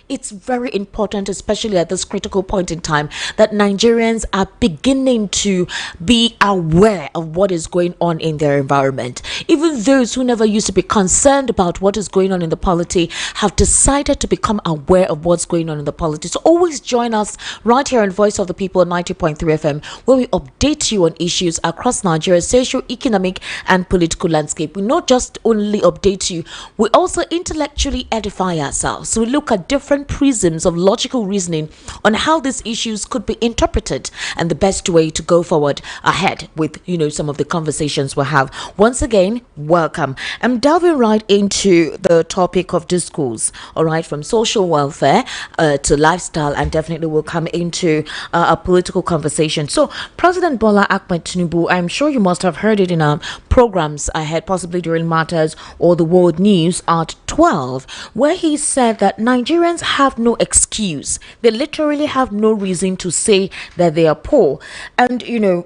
it's very important, especially at this critical point in time, that Nigerians are beginning to be aware of what is going on in their environment. Even those who never used to be concerned about what is going on in the polity have decided to become aware of what's going on in the polity. So always join us right here on Voice of the People 90.3 FM, where we update you on issues across Nigeria's socio-economic and political landscape. We not just only update you, we also intellectually edify ourselves. So we look at different prisms of logical reasoning on how these issues could be interpreted and the best way to go forward ahead with, some of the conversations we'll have. Once again, welcome. I'm delving right into the topic of discourse, all right, from social welfare to lifestyle, and definitely we'll come into a political conversation. So President Bola Ahmed Tinubu, I'm sure you must have heard it in our programs ahead, possibly during Matters or the World News at 12, where he said that Nigerians have no excuse. They literally have no reason to say that they are poor. And,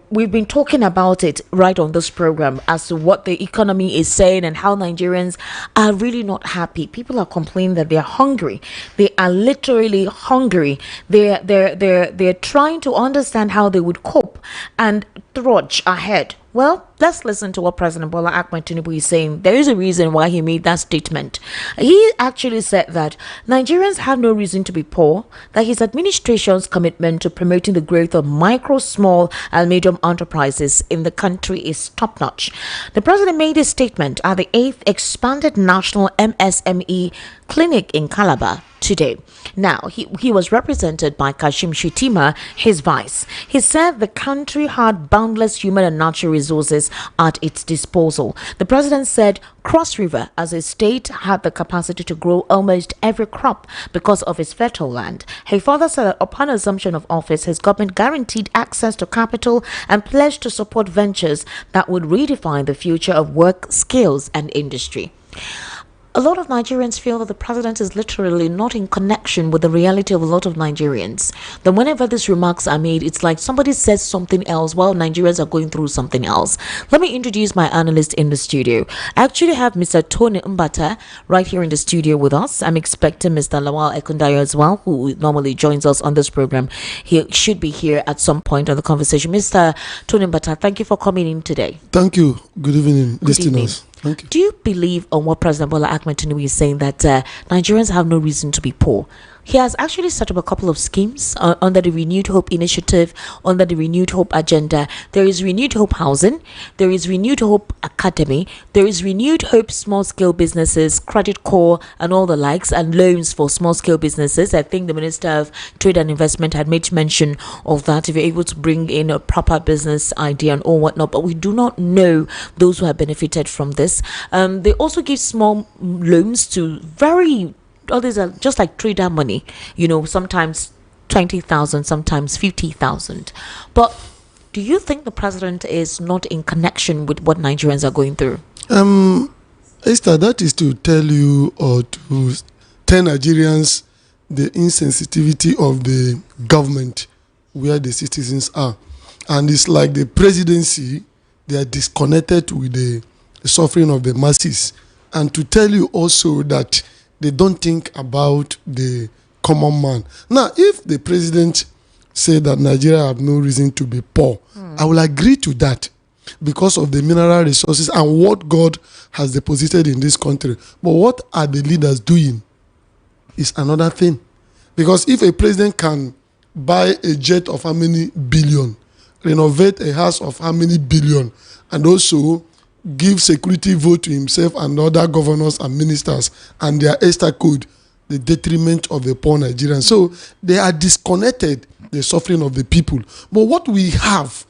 we've been talking about it right on this program as to what the economy is saying and how Nigerians are really not happy. People are complaining that they're hungry. They are literally hungry. They're trying to understand how they would cope and trudge ahead. Well, let's listen to what President Bola Ahmed Tinubu is saying. There is a reason why he made that statement. He actually said that Nigerians have no reason to be poor, that his administration's commitment to promoting the growth of micro, small, and medium enterprises in the country is top-notch. The president made this statement at the 8th Expanded National MSME Clinic in Calabar today. Now, he was represented by Kashim Shettima, his vice. He said the country had boundless human and natural resources at its disposal. The president said Cross River, as a state, had the capacity to grow almost every crop because of its fertile land. He further said that upon assumption of office, his government guaranteed access to capital and pledged to support ventures that would redefine the future of work, skills, and industry. A lot of Nigerians feel that the president is literally not in connection with the reality of a lot of Nigerians. That whenever these remarks are made, it's like somebody says something else while Nigerians are going through something else. Let me introduce my analyst in the studio. I actually have Mr. Tony Mbata right here in the studio with us. I'm expecting Mr. Lawal Ekundayo as well, who normally joins us on this program. He should be here at some point on the conversation. Mr. Tony Mbata, thank you for coming in today. Thank you. Good evening, listeners. Thank you. Do you believe on what President Bola Ahmed Tinubu is saying, that Nigerians have no reason to be poor? He has actually set up a couple of schemes under the Renewed Hope Initiative, under the Renewed Hope Agenda. There is Renewed Hope Housing, there is Renewed Hope Academy, there is Renewed Hope Small Scale Businesses, Credit Corps, and all the likes, and loans for small scale businesses. I think the Minister of Trade and Investment had made mention of that, if you're able to bring in a proper business idea and all whatnot. But we do not know those who have benefited from this. They also give small loans to all these are just like trader money, sometimes 20,000, sometimes 50,000. But do you think the president is not in connection with what Nigerians are going through? Esther, that is to tell you or to tell Nigerians the insensitivity of the government where the citizens are. And it's like the presidency, they are disconnected with the suffering of the masses. And to tell you also that they don't think about the common man. Now, if the president said that Nigeria have no reason to be poor, I will agree to that because of the mineral resources and what God has deposited in this country. But what are the leaders doing is another thing. Because if a president can buy a jet of how many billion, renovate a house of how many billion, and also give security vote to himself and other governors and ministers and their extra code, the detriment of the poor Nigerians. So they are disconnected, the suffering of the people. But what we have,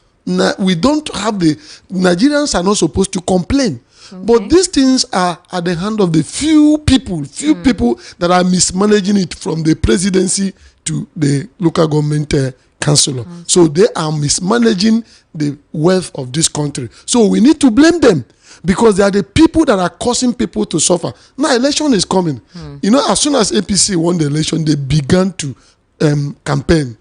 we don't have the Nigerians are not supposed to complain. Okay. But these things are at the hand of the few people that are mismanaging it, from the presidency to the local government councillor. So they are mismanaging the wealth of this country. So we need to blame them because they are the people that are causing people to suffer. Now election is coming. As soon as APC won the election, they began to campaign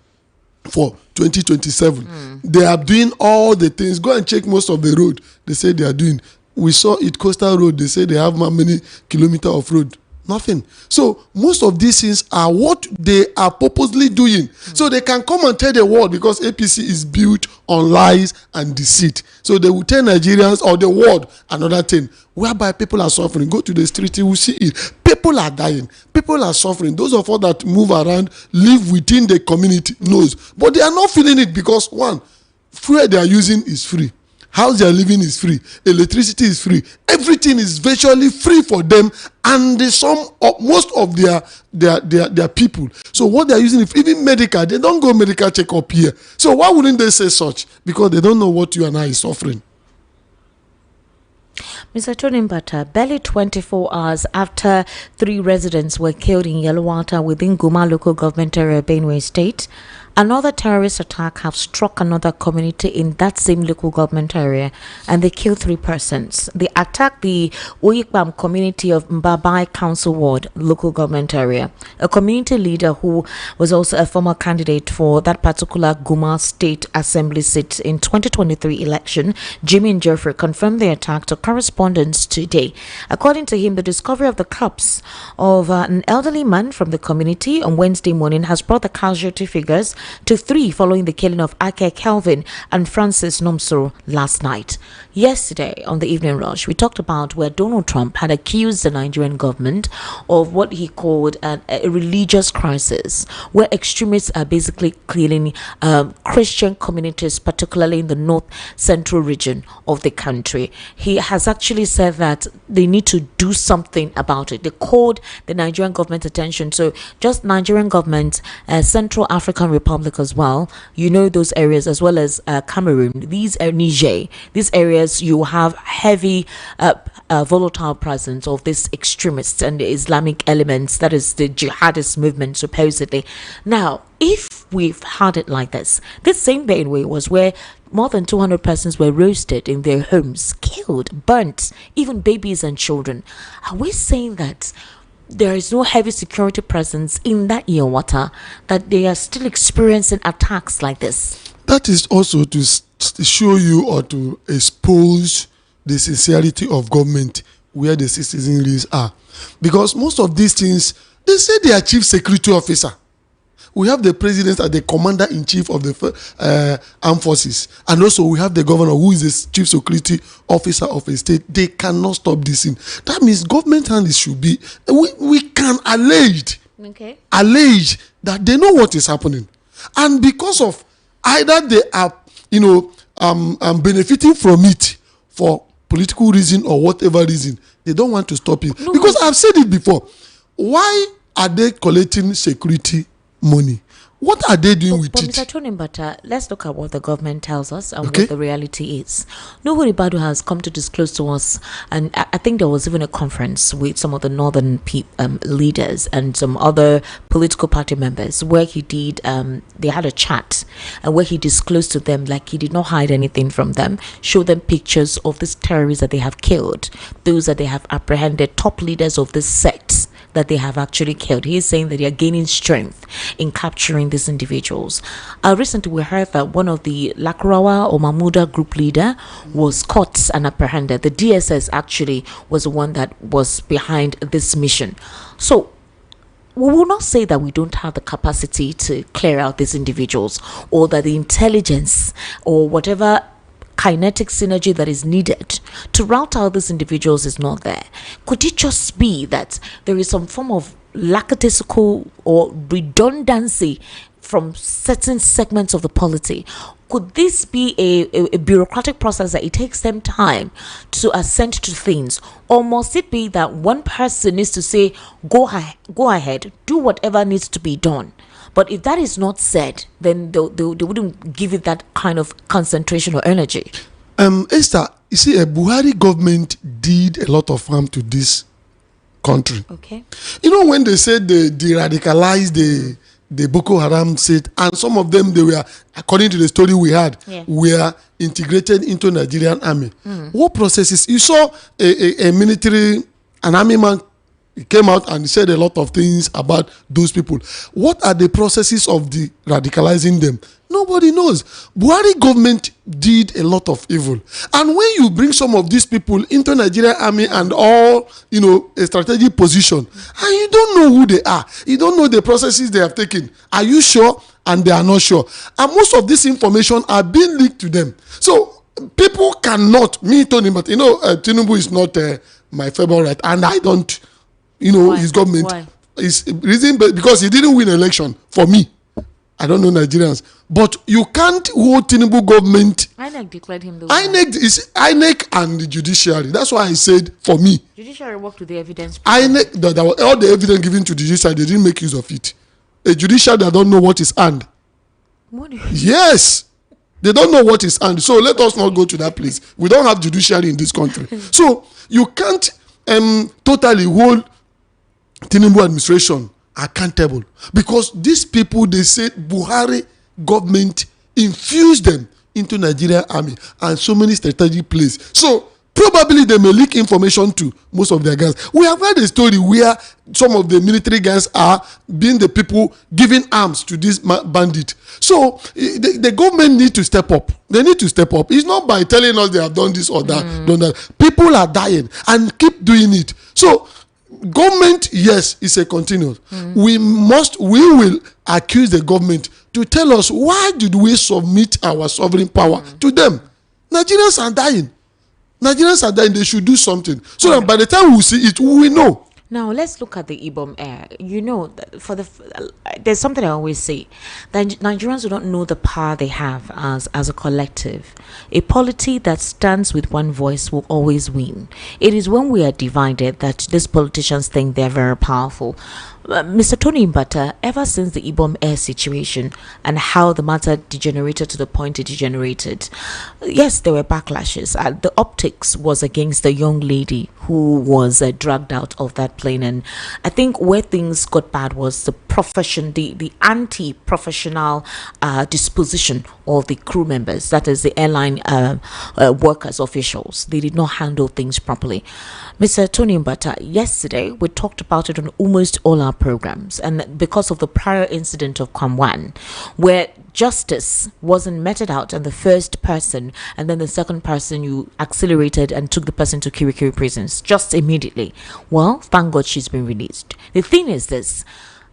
for 2027. They are doing all the things. Go and check most of the road they say they are doing. We saw it, Coastal Road, they say they have how many kilometers of road. Nothing. So most of these things are what they are purposely doing. So they can come and tell the world, because APC is built on lies and deceit. So they will tell Nigerians or the world another thing, whereby people are suffering. Go to the street, you will see it. People are dying. People are suffering. Those of us that move around, live within the community knows. But they are not feeling it because, one, fuel they are using is free. House they are living is free. Electricity is free. Everything is virtually free for them, and most of their people. So what they are using, if even medical, they don't go medical checkup here. So why wouldn't they say such? Because they don't know what you and I is suffering. Mr. Tonimbata, barely 24 hours after 3 residents were killed in Yellowater within Guma local government area, Benue State, another terrorist attack have struck another community in that same local government area, and they killed 3 persons. They attacked the Oyikbam community of Mbabai Council Ward local government area. A community leader who was also a former candidate for that particular Guma State Assembly seat in 2023 election, Jimmy Njofre, confirmed the attack to correspondence today. According to him, the discovery of the corpse of an elderly man from the community on Wednesday morning has brought the casualty figures to 3 following the killing of Ake Kelvin and Francis Nomsoro last night. Yesterday, on the evening rush, we talked about where Donald Trump had accused the Nigerian government of what he called a religious crisis, where extremists are basically killing Christian communities, particularly in the north central region of the country. He has actually said that they need to do something about it. They called the Nigerian government attention. So just Nigerian government, Central African Republic as well, you know, those areas, as well as Cameroon, these are Niger, these areas you have heavy volatile presence of these extremists and the Islamic elements, that is the jihadist movement supposedly. Now, if we've had it like this same Benue was where more than 200 persons were roasted in their homes, killed, burnt, even babies and children. Are we saying that there is no heavy security presence in that Yellowater, that they are still experiencing attacks like this? That is also to show you or to expose the sincerity of government where the citizens are. Because most of these things, they say they are chief security officer. We have the president as the commander-in-chief of the armed forces. And also we have the governor who is the chief security officer of a state. They cannot stop this thing. That means government hand should be, we can allege that they know what is happening. And because of either they are, benefiting from it for political reason or whatever reason, they don't want to stop it. No, because I've said it before. Why are they collecting security money? What are they doing with it? Mr. Tonimbata, let's look at what the government tells us and what the reality is. Nobody Badu has come to disclose to us, and I think there was even a conference with some of the northern leaders and some other political party members where he did, they had a chat and where he disclosed to them, like he did not hide anything from them, show them pictures of these terrorists that they have killed, those that they have apprehended, top leaders of this sect that they have actually killed. He is saying that they are gaining strength in capturing these individuals. Recently, we heard that one of the Lakrawa or Mahmuda group leader was caught and apprehended. The DSS actually was the one that was behind this mission. So we will not say that we don't have the capacity to clear out these individuals, or that the intelligence or whatever kinetic synergy that is needed to rout out these individuals is not there. Could it just be that there is some form of lackadaisical or redundancy from certain segments of the polity? Could this be a bureaucratic process that it takes them time to assent to things? Or must it be that one person needs to say, go ahead, do whatever needs to be done? But if that is not said, then they wouldn't give it that kind of concentration or energy. Esther, you see, a Buhari government did a lot of harm to this country. Okay. You know, when they said they de-radicalized the Boko Haram set, and some of them, they were, according to the story we had, were integrated into Nigerian army. What processes? You saw a military, an army man He came out and said a lot of things about those people. What are the processes of the radicalizing them? Nobody knows. Buhari government did a lot of evil. And when you bring some of these people into Nigerian army and all, a strategic position, and you don't know who they are, you don't know the processes they have taken, are you sure? And they are not sure. And most of this information are being leaked to them. So people cannot, me, Tony, but Tinubu is not my favorite, and I don't, Why? his government. Why? Is reason because he didn't win election for me. I don't know Nigerians, but you can't hold Tinubu government. INEC declared him the INEC and the judiciary. That's why I said for me. Judiciary worked with the evidence. INEC, there was all the evidence given to the judiciary, they didn't make use of it. A judiciary that don't know what is hand. Yes, they don't know what is hand. So let us not go to that place. We don't have judiciary in this country. So you can't totally hold Tinubu administration accountable, because these people, they say Buhari government infused them into Nigerian army and so many strategic places. So probably they may leak information to most of their guys. We have heard a story where some of the military guys are being the people giving arms to this bandit. So the government need to step up. They need to step up. It's not by telling us they have done this or that, done that. People are dying and keep doing it. So government, yes, is a continuous. We will accuse the government to tell us, why did we submit our sovereign power to them? Nigerians are dying. They should do something. So that by the time we see it, we know. Now let's look at the Ibom Air. There's something I always say, that Nigerians do not know the power they have as a collective. A polity that stands with one voice will always win. It is when we are divided that these politicians think they're very powerful. Mr. Tony Mbata, ever since the Ibom Air situation and how the matter degenerated to the point it degenerated, yes, there were backlashes. The optics was against the young lady who was dragged out of that plane, and I think where things got bad was the anti-professional disposition of the crew members, that is the airline workers, officials. They did not handle things properly. Mr. Tony Mbata, yesterday we talked about it on almost all our programs, and because of the prior incident of Kamwan, where justice wasn't meted out and the first person and then the second person, you accelerated and took the person to Kirikiri prisons just immediately. Well, thank God she's been released. The thing is this: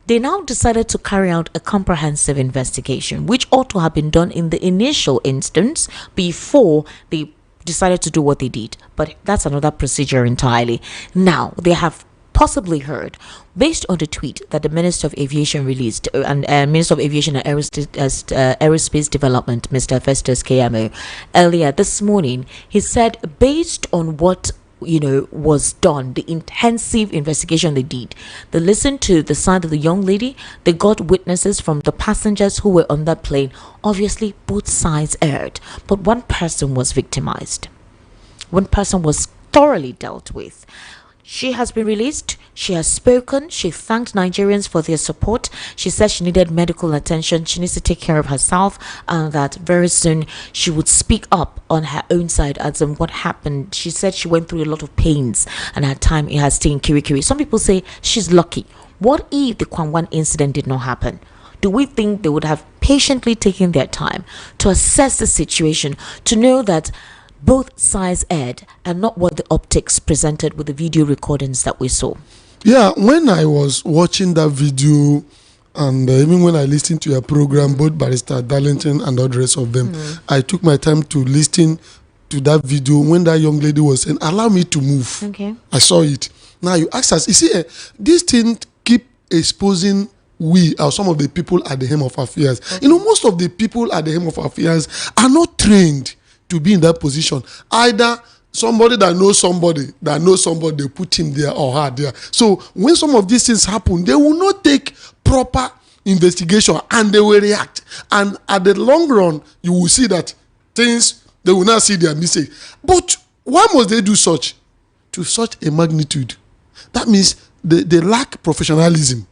they now decided to carry out a comprehensive investigation, which ought to have been done in the initial instance before they decided to do what they did. But that's another procedure entirely. Now, they have possibly heard, based on the tweet that the Minister of Aviation released, and Minister of Aviation and Aerospace Development, Mr. Festus KMO, earlier this morning, he said, based on what was done, the intensive investigation they did, they listened to the side of the young lady, they got witnesses from the passengers who were on that plane. Obviously both sides erred, but one person was victimized, one person was thoroughly dealt with. She has been released. She has spoken. She thanked Nigerians for their support. She said she needed medical attention. She needs to take care of herself, and that very soon she would speak up on her own side as in what happened. She said she went through a lot of pains and her time it has stayed in Kirikiri. Some people say she's lucky. What if the Kwangwan incident did not happen? Do we think they would have patiently taken their time to assess the situation, to know that both sides aired and not what the optics presented with the video recordings that we saw? Yeah, when I was watching that video, and even when I listened to your program, both Barrister Darlington and all the rest of them, I took my time to listen to that video when that young lady was saying, allow me to move. Okay. I saw it. Now you ask us, you see, this thing keep exposing we or some of the people at the helm of affairs. Okay. Most of the people at the helm of affairs are not trained to be in that position. Either somebody that knows somebody, they put him there or her there. So when some of these things happen, they will not take proper investigation and they will react. And at the long run, you will see that things, they will not see their mistake. But why must they do such? To such a magnitude. That means they lack professionalism.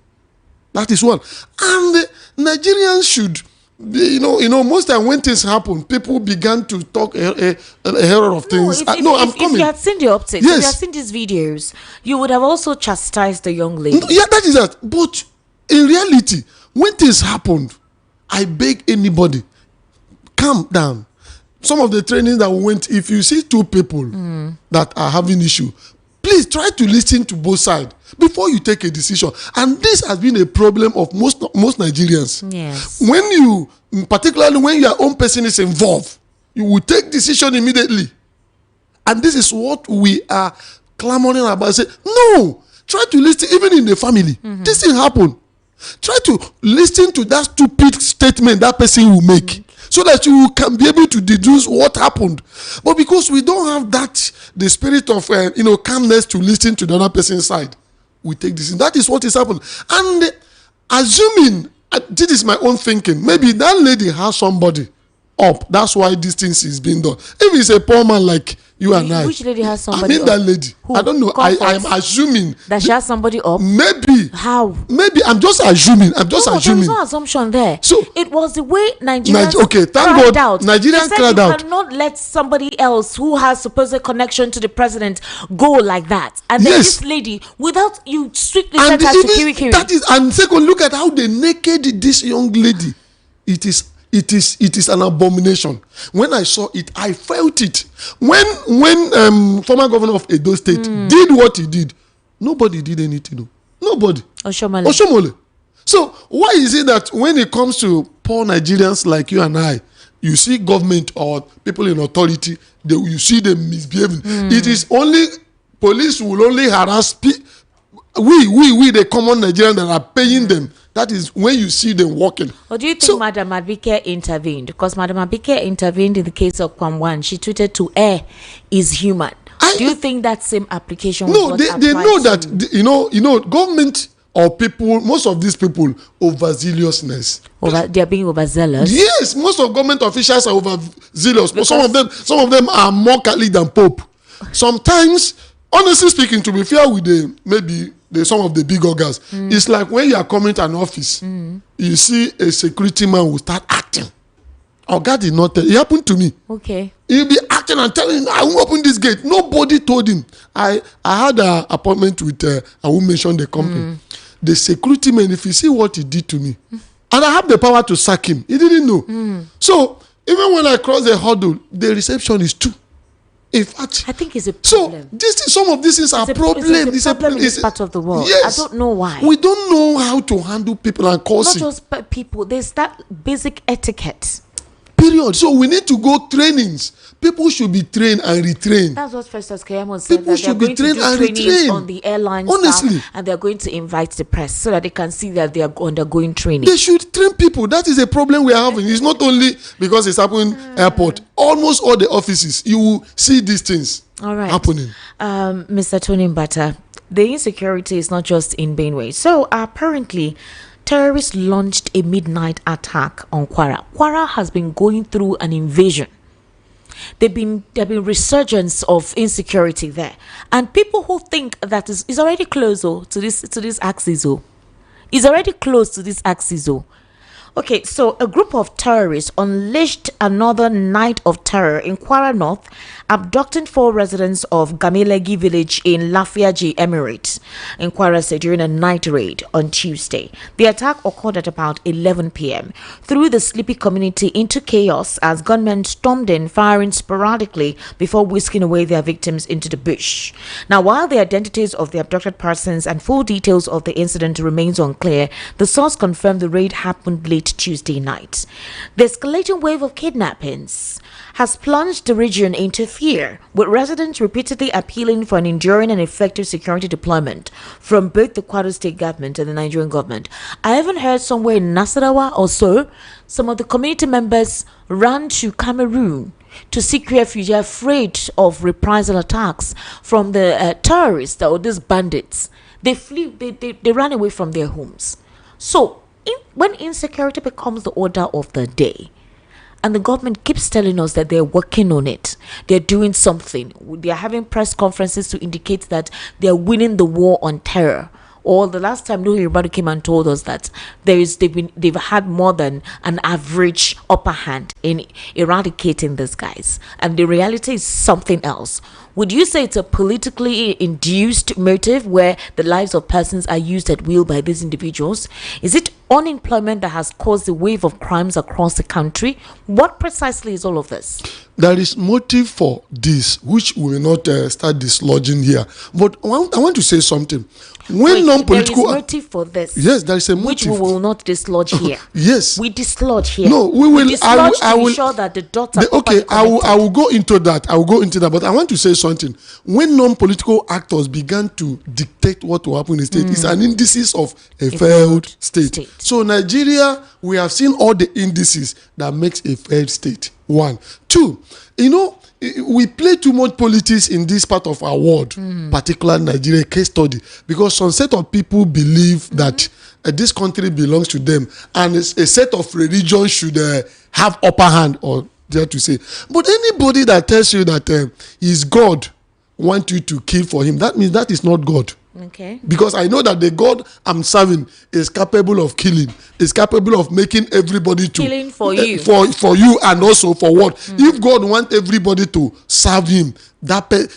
That is one. And Nigerians should most time when things happen, people began to talk a hell of things. If you had seen the updates, if you had seen these videos, you would have also chastised the young lady. Yeah, that is that. But in reality, when things happened, I beg anybody, calm down. Some of the trainings that we went, if you see two people that are having issue, please try to listen to both sides before you take a decision. And this has been a problem of most Nigerians. Yes. Particularly when your own person is involved, you will take decision immediately. And this is what we are clamoring about. Say, no, try to listen, even in the family. This thing happen. Try to listen to that stupid statement that person will make, so that you can be able to deduce what happened. But because we don't have the spirit of calmness to listen to the other person's side, we take this. That is what is happening. And assuming, this is my own thinking, maybe that lady has somebody up. That's why this thing is being done. If it's a poor man like you and I. Which lady has somebody up? That lady. Who? I don't know. I am assuming that she has somebody up. Maybe. How? Maybe I'm just assuming. There is no assumption there. So it was the way Nigerians thank God. Out. Nigerians cried out. You cannot let somebody else who has supposed connection to the president go like that. And then this lady, without you strictly set her security. That is, and second, look at how they naked this young lady. It is an abomination. When I saw it, I felt it. When former governor of Edo State did what he did, nobody did anything. Nobody. Oshomole. So why is it that when it comes to poor Nigerians like you and I, you see government or people in authority, you see them misbehaving? It is only police will only harass we the common Nigerians that are paying them. That is when you see them walking. Or do you think Madam Abike intervened? Because Madam Abike intervened in the case of Kwamwan. She tweeted to air is human. Do you think that same application was not applied? They know that, government or people, most of these people, overzealousness. They are being overzealous? Yes, most of government officials are overzealous. But some of them are more Catholic than Pope. Sometimes, honestly speaking, to be fair with some of the big organs, it's like when you are coming to an office, you see a security man will start acting. Oga did not tell. It happened to me. Okay. He'll be acting and telling, I won't open this gate. Nobody told him. I had an appointment with, I won't mention the company. The security man, if you see what he did to me, and I have the power to sack him, he didn't know. So, even when I cross the hurdle, the reception is 2. In fact, I think it's a problem. So some of these things are problems. It's a problem in this part of the world. Yes. I don't know why. We don't know how to handle people and causing. Not just people. There's that basic etiquette. Period. So we need to go trainings. People should be trained and retrained. That's what Festus Keyamo said. People should be trained and retrained on the airline honestly staff, and they're going to invite the press so that they can see that they are undergoing training. They should train people. That is a problem we are having. It's not only because it's happening airport. Almost all the offices, you will see these things happening. Mr. Tony Mbata, the insecurity is not just in Benue. So apparently, terrorists launched a midnight attack on Kwara. Kwara has been going through an invasion. There have been resurgence of insecurity there, and people who think that is already close to this axis. Is already close to this axis. Okay, so a group of terrorists unleashed another night of terror in Kwara North, abducting 4 residents of Gamelegi village in Lafiaji Emirate in Kwara State during a night raid on Tuesday. The attack occurred at about 11 p.m. threw the sleepy community into chaos as gunmen stormed in, firing sporadically before whisking away their victims into the bush. Now, while the identities of the abducted persons and full details of the incident remains unclear, the source confirmed the raid happened late Tuesday night. The escalating wave of kidnappings has plunged the region into fear, with residents repeatedly appealing for an enduring and effective security deployment from both the Kwara State government and the Nigerian government. I even heard somewhere in Nasarawa or so, some of the community members ran to Cameroon to seek refuge, afraid of reprisal attacks from the terrorists or these bandits. They flew, they ran away from their homes. So, when insecurity becomes the order of the day, and the government keeps telling us that they're working on it, they're doing something, they're having press conferences to indicate that they're winning the war on terror, or the last time Nuhu Ribadu came and told us that they've had more than an average upper hand in eradicating these guys, and the reality is something else. Would you say it's a politically induced motive where the lives of persons are used at will by these individuals? Is it unemployment that has caused a wave of crimes across the country? What precisely is all of this? There is motive for this, which we will not start dislodging here. But I want to say something. When non-political, there is motive for this. Yes, there is a motive, which we will not dislodge here. Yes, we dislodge here. No, we will. I will ensure that the dots are okay. I will go into that. I will go into that. But I want to say something. When non-political actors began to dictate what will happen in the state, it's an indices of a failed state. So Nigeria, we have seen all the indices that makes a failed state. 1, 2. We play too much politics in this part of our world, particular Nigeria case study, because some set of people believe that this country belongs to them, and a set of religions should have upper hand, or dare to say. But anybody that tells you that his God wants you to kill for him, that means that is not God. Okay. Because I know that the God I'm serving is capable of killing, is capable of making everybody to killing for you, for you, and also for what? If God wants everybody to serve him,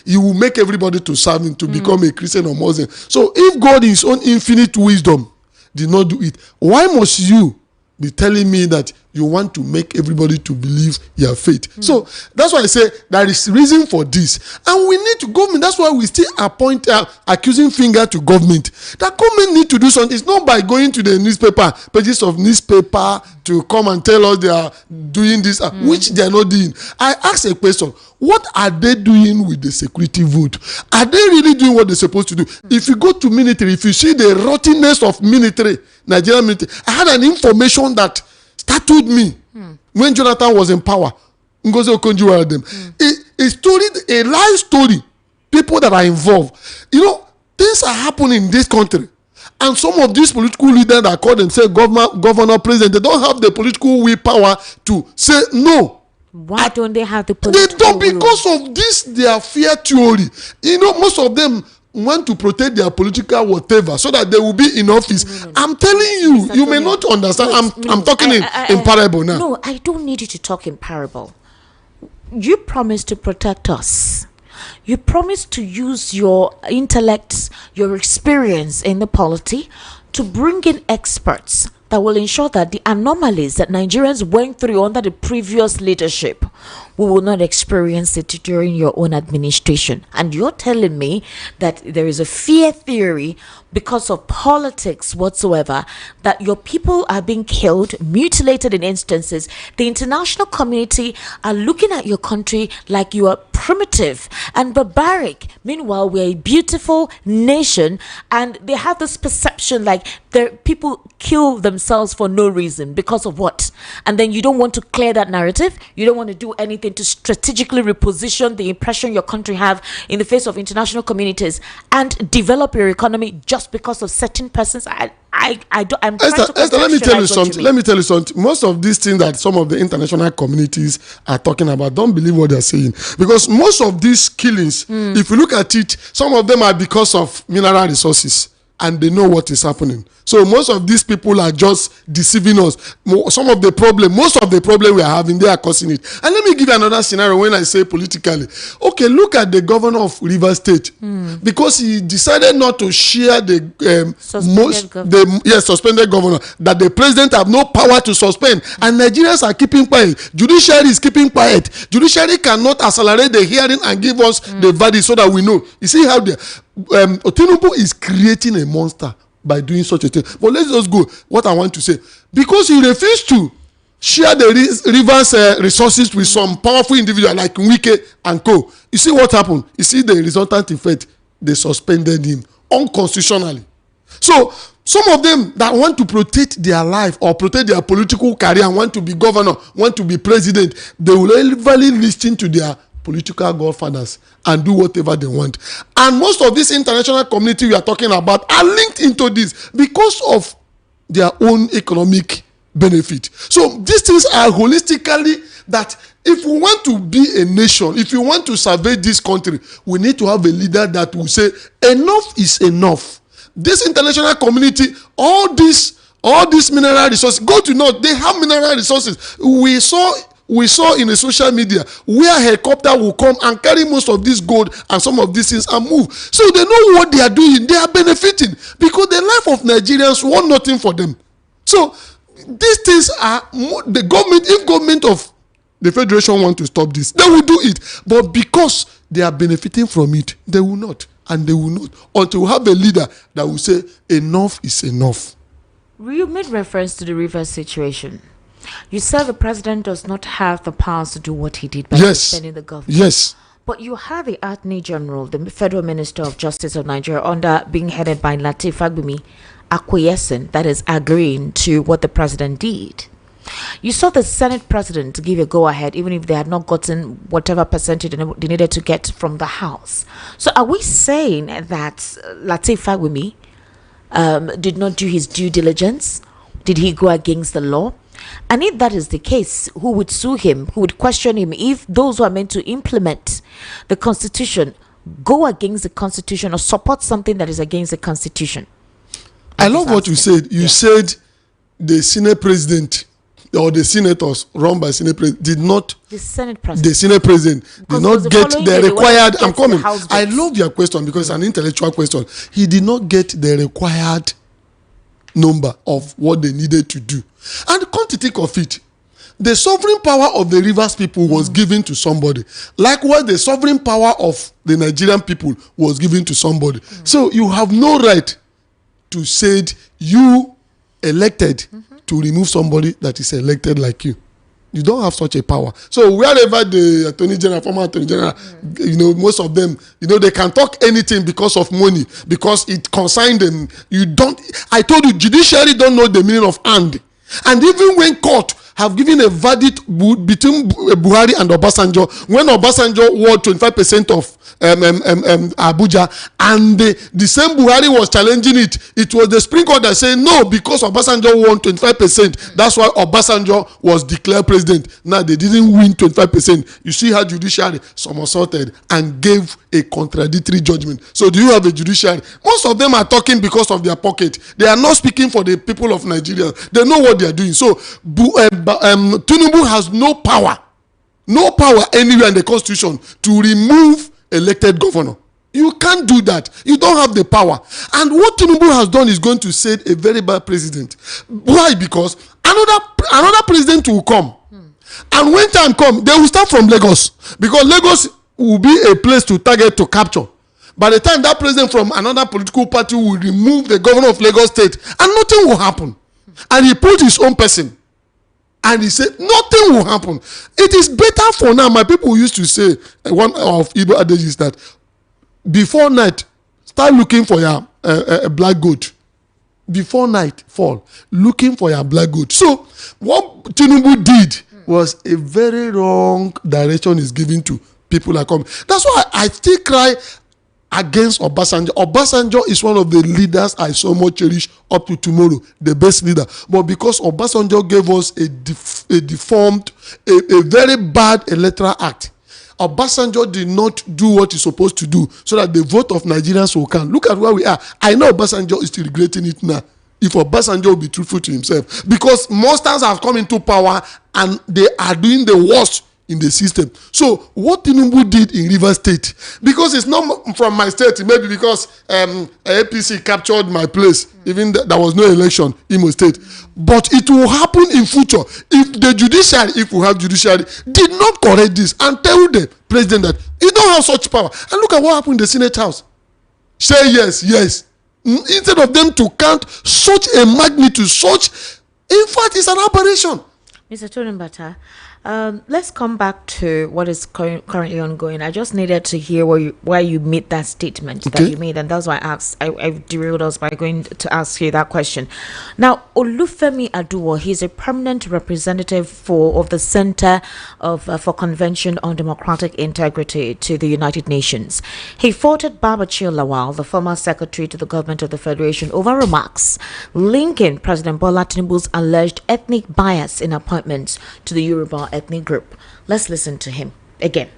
he will make everybody to serve him, to become a Christian or Muslim. So if God in his own infinite wisdom did not do it, why must you be telling me that you want to make everybody to believe your faith? So that's why I say there is reason for this, and we need to government. That's why we still appoint accusing finger to government. That government need to do something. It's not by going to the newspaper, pages of newspaper, to come and tell us they are doing this, which they are not doing. I ask a question: what are they doing with the security vote? Are they really doing what they're supposed to do? If you go to military, if you see the rottenness of military, Nigerian military, I had an information that startled me when Jonathan was in power. Ngozi Okonjo were them. A story, a live story. People that are involved. Things are happening in this country, and some of these political leaders that call themselves governor, president, they don't have the political willpower to say no. Why don't they have the political They don't, because of this their fear theory. Most of them want to protect their political whatever so that they will be in office. No. I'm telling you, you may not understand. I'm talking in parable now. No, I don't need you to talk in parable. You promised to protect us. You promised to use your intellect, your experience in the polity, to bring in experts that will ensure that the anomalies that Nigerians went through under the previous leadership, we will not experience it during your own administration. And you're telling me that there is a fear theory because of politics whatsoever, that your people are being killed, mutilated in instances. The international community are looking at your country like you are primitive and barbaric. Meanwhile, we're a beautiful nation, and they have this perception like people kill themselves for no reason. Because of what? And then you don't want to clear that narrative. You don't want to do anything to strategically reposition the impression your country have in the face of international communities and develop your economy just because of certain persons. I'm trying to Esther, let me tell you something. Most of these things that some of the international communities are talking about, don't believe what they're saying. Because most of these killings, if you look at it, some of them are because of mineral resources, and they know what is happening. So most of these people are just deceiving us. Most of the problem we are having, they are causing it. And let me give you another scenario when I say politically. Okay, look at the governor of Rivers State. Because he decided not to share the suspended governor, that the president have no power to suspend. And Nigerians are keeping quiet. Judiciary is keeping quiet. Judiciary cannot accelerate the hearing and give us the verdict so that we know. You see how Tinubu is creating a monster by doing such a thing. But let's just go. What I want to say, because he refused to share the rivers resources with some powerful individual like Wike and co. You see what happened? You see the resultant effect. They suspended him unconstitutionally. So some of them that want to protect their life or protect their political career and want to be governor, want to be president, they will only listen to their political godfathers and do whatever they want. And most of this international community we are talking about are linked into this because of their own economic benefit. So these things are holistically that if we want to be a nation, if we want to survey this country, we need to have a leader that will say enough is enough. this international community, all these mineral resources, go to North, they have mineral resources. We saw in the social media where a helicopter will come and carry most of this gold and some of these things and move. So they know what they are doing. They are benefiting because the life of Nigerians want nothing for them. So these things are the government. If government of the federation want to stop this, they will do it. But because they are benefiting from it, they will not, and they will not until we have a leader that will say enough is enough. You made reference to the river situation. You said the president does not have the powers to do what he did by suspending the government. Yes. But you have the Attorney General, the Federal Minister of Justice of Nigeria, under being headed by Lateef Fagbemi, acquiescing, that is, agreeing to what the president did. You saw the Senate president give a go-ahead, even if they had not gotten whatever percentage they needed to get from the House. So are we saying that Lateef Fagbemi did not do his due diligence? Did he go against the law? And if that is the case, who would sue him? Who would question him if those who are meant to implement the Constitution go against the Constitution or support something that is against the Constitution? I love what you said. You said the Senate president or the senators run by Senate president did not. The Senate president. The Senate president did not get the required. I'm coming. I love your question because it's an intellectual question. He did not get the required number of what they needed to do. And come to think of it, the sovereign power of the Rivers people was given to somebody. Likewise, the sovereign power of the Nigerian people was given to somebody. So you have no right to say you elected to remove somebody that is elected like you. You don't have such a power. So wherever the Attorney General, former Attorney General, most of them, they can talk anything because of money, because it concerns them. I told you, judiciary don't know the meaning of hand. And even when court have given a verdict between Buhari and Obasanjo, when Obasanjo won 25% of Abuja, and the same Buhari was challenging it, it was the Supreme Court that said no, because Obasanjo won 25%, that's why Obasanjo was declared president. Now they didn't win 25%. You see how judiciary somersaulted and gave a contradictory judgment. So do you have a judiciary? Most of them are talking because of their pocket. They are not speaking for the people of Nigeria. They know what they are doing. So Tinubu has no power anywhere in the constitution to remove elected governor. You can't do that. You don't have the power. And what Tinubu has done is going to set a very bad precedent. Why? Because another president will come. And when time comes, they will start from Lagos. Because Lagos will be a place to target, to capture. By the time that president from another political party will remove the governor of Lagos State, and nothing will happen. And he put his own person. And he said, nothing will happen. It is better for now. My people used to say, one of Igbo adages that, before night, start looking for your black goat. Before night fall, looking for your black goat. So, what Tinubu did was a very wrong direction is given to people that come. That's why I still cry against Obasanjo. Obasanjo is one of the leaders I so much cherish up to tomorrow, the best leader. But because Obasanjo gave us a very bad electoral act, Obasanjo did not do what he's supposed to do so that the vote of Nigerians will count. Look at where we are. I know Obasanjo is still regretting it now. If Obasanjo will be truthful to himself, because monsters have come into power and they are doing the worst in the system. So what Tinubu did in Rivers State, because it's not from my state, maybe because APC captured my place, even there was no election in my state, but it will happen in future if the judiciary, if we have judiciary, did not correct this and tell the president that he don't have such power. And look at what happened in the Senate House. Say yes. Instead of them to count such a magnitude, in fact, it's an aberration. Mr. Tonimbata, let's come back to what is currently ongoing. I just needed to hear why you made that statement that you made, and that's why I derailed us by going to ask you that question. Now, Olufemi Aduwo, he's a permanent representative of the Center for Convention on Democratic Integrity to the United Nations. He faulted Babachir Lawal, the former secretary to the government of the Federation, over remarks linking President Bola Tinubu's alleged ethnic bias in appointments to the Yoruba ethnic group. Let's listen to him again.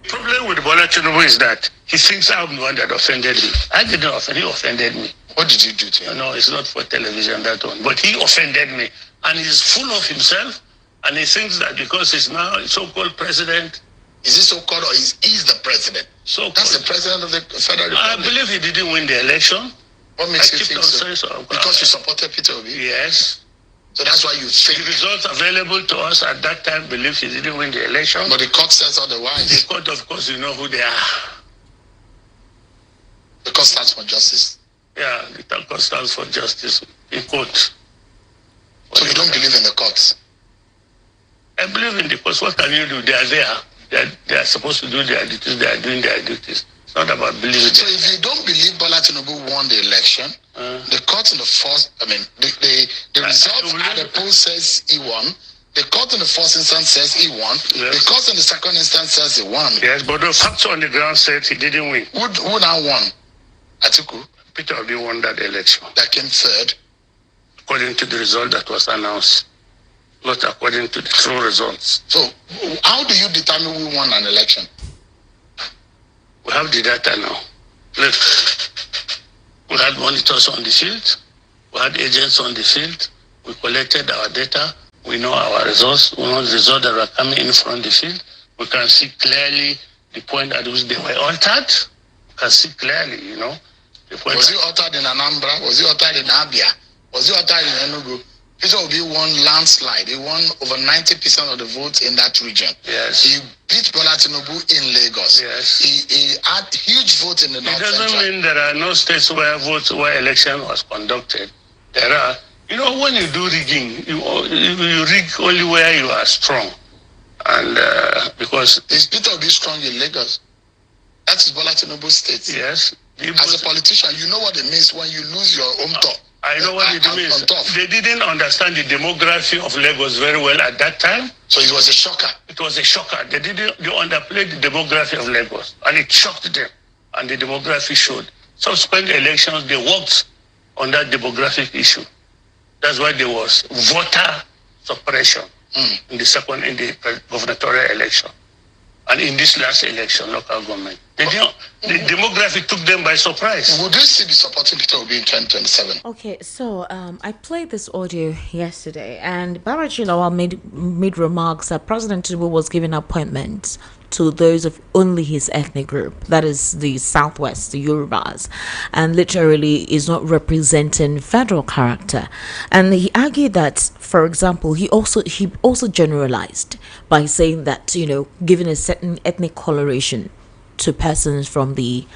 Problem with Bola Tinubu is that he thinks I'm the one that offended him. I didn't offend him. He offended me. What did you do to him? No, it's not for television, that one. But he offended me. And he's full of himself. And he thinks that because he's now a so-called president. Is he so-called or is the president? So-called. That's the president of the Federal Republic. I believe he didn't win the election. What makes you think so? Because you supported Peter Obi? Yes. So that's why you think... The results available to us at that time believe he didn't win the election. But the court says otherwise. The court, of course, you know who they are. The court stands for justice. Yeah, the court stands for justice in court. So you don't believe in the courts? I believe in the courts. What can you do? They are there. They are supposed to do their duties. They are doing their duties. It's not about believing. So if you don't believe Bola Tinubu won the election, the court in the first, the result at the poll says he won. The court in the first instance says he won. Yes. The court in the second instance says he won. Yes, but the facts on the ground said he didn't win. Who now won? Atiku? Peter Obi won that election. That came third. According to the result that was announced, not according to the true results. So, how do you determine who won an election? We have the data now. Look, we had monitors on the field. We had agents on the field. We collected our data. We know our results. We know the results that were coming in from the field. We can see clearly the point at which they were altered. We can see clearly, you know. Was it altered in Anambra? Was it altered in Abia? Was it altered in Enugu? Peter Obi won landslide. He won over 90% of the votes in that region. Yes. He beat Bola Tinubu in Lagos. Yes. He had huge votes in the North Central. It doesn't mean there are no states where election was conducted. There are. You know, when you do rigging, you rig only where you are strong. And because... Is Peter Obi strong in Lagos? That is Bola Tinubu state. Yes. As a politician, you know what it means when you lose your home top. I know what it means. They didn't understand the demography of Lagos very well at that time. So it was a shocker. It was a shocker. They underplayed the demography of Lagos. And it shocked them. And the demography showed. Subsequent elections, they worked on that demographic issue. That's why there was voter suppression in the gubernatorial election. And in this last election, local government. The demography took them by surprise. Would they still be supporting Peter Obi in 2027? Okay, so I played this audio yesterday, and Barachi Lawal made remarks that President Tinubu was giving appointments to those of only his ethnic group, that is the Southwest, the Yorubas, and literally is not representing federal character. And he argued that, for example, he also generalized by saying that, you know, giving a certain ethnic coloration to persons from the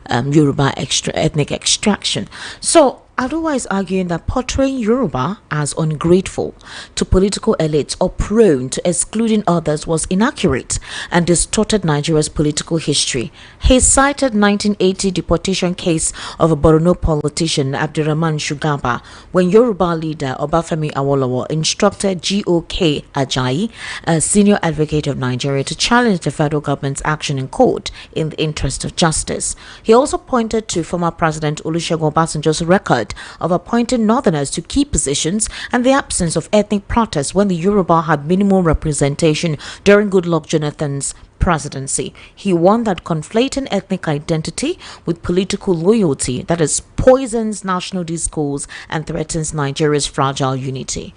Yoruba ethnic extraction. So otherwise arguing that portraying Yoruba as ungrateful to political elites or prone to excluding others was inaccurate and distorted Nigeria's political history. He cited 1980 deportation case of a Borno politician, Abdurrahman Shugaba, when Yoruba leader Obafemi Awolowo instructed G.O.K. Ajayi, a senior advocate of Nigeria, to challenge the federal government's action in court in the interest of justice. He also pointed to former President Olusegun Obasanjo's record of appointing northerners to key positions and the absence of ethnic protests when the Yoruba had minimal representation during Goodluck Jonathan's presidency. He warned that conflating ethnic identity with political loyalty, that is, poisons national discourse and threatens Nigeria's fragile unity.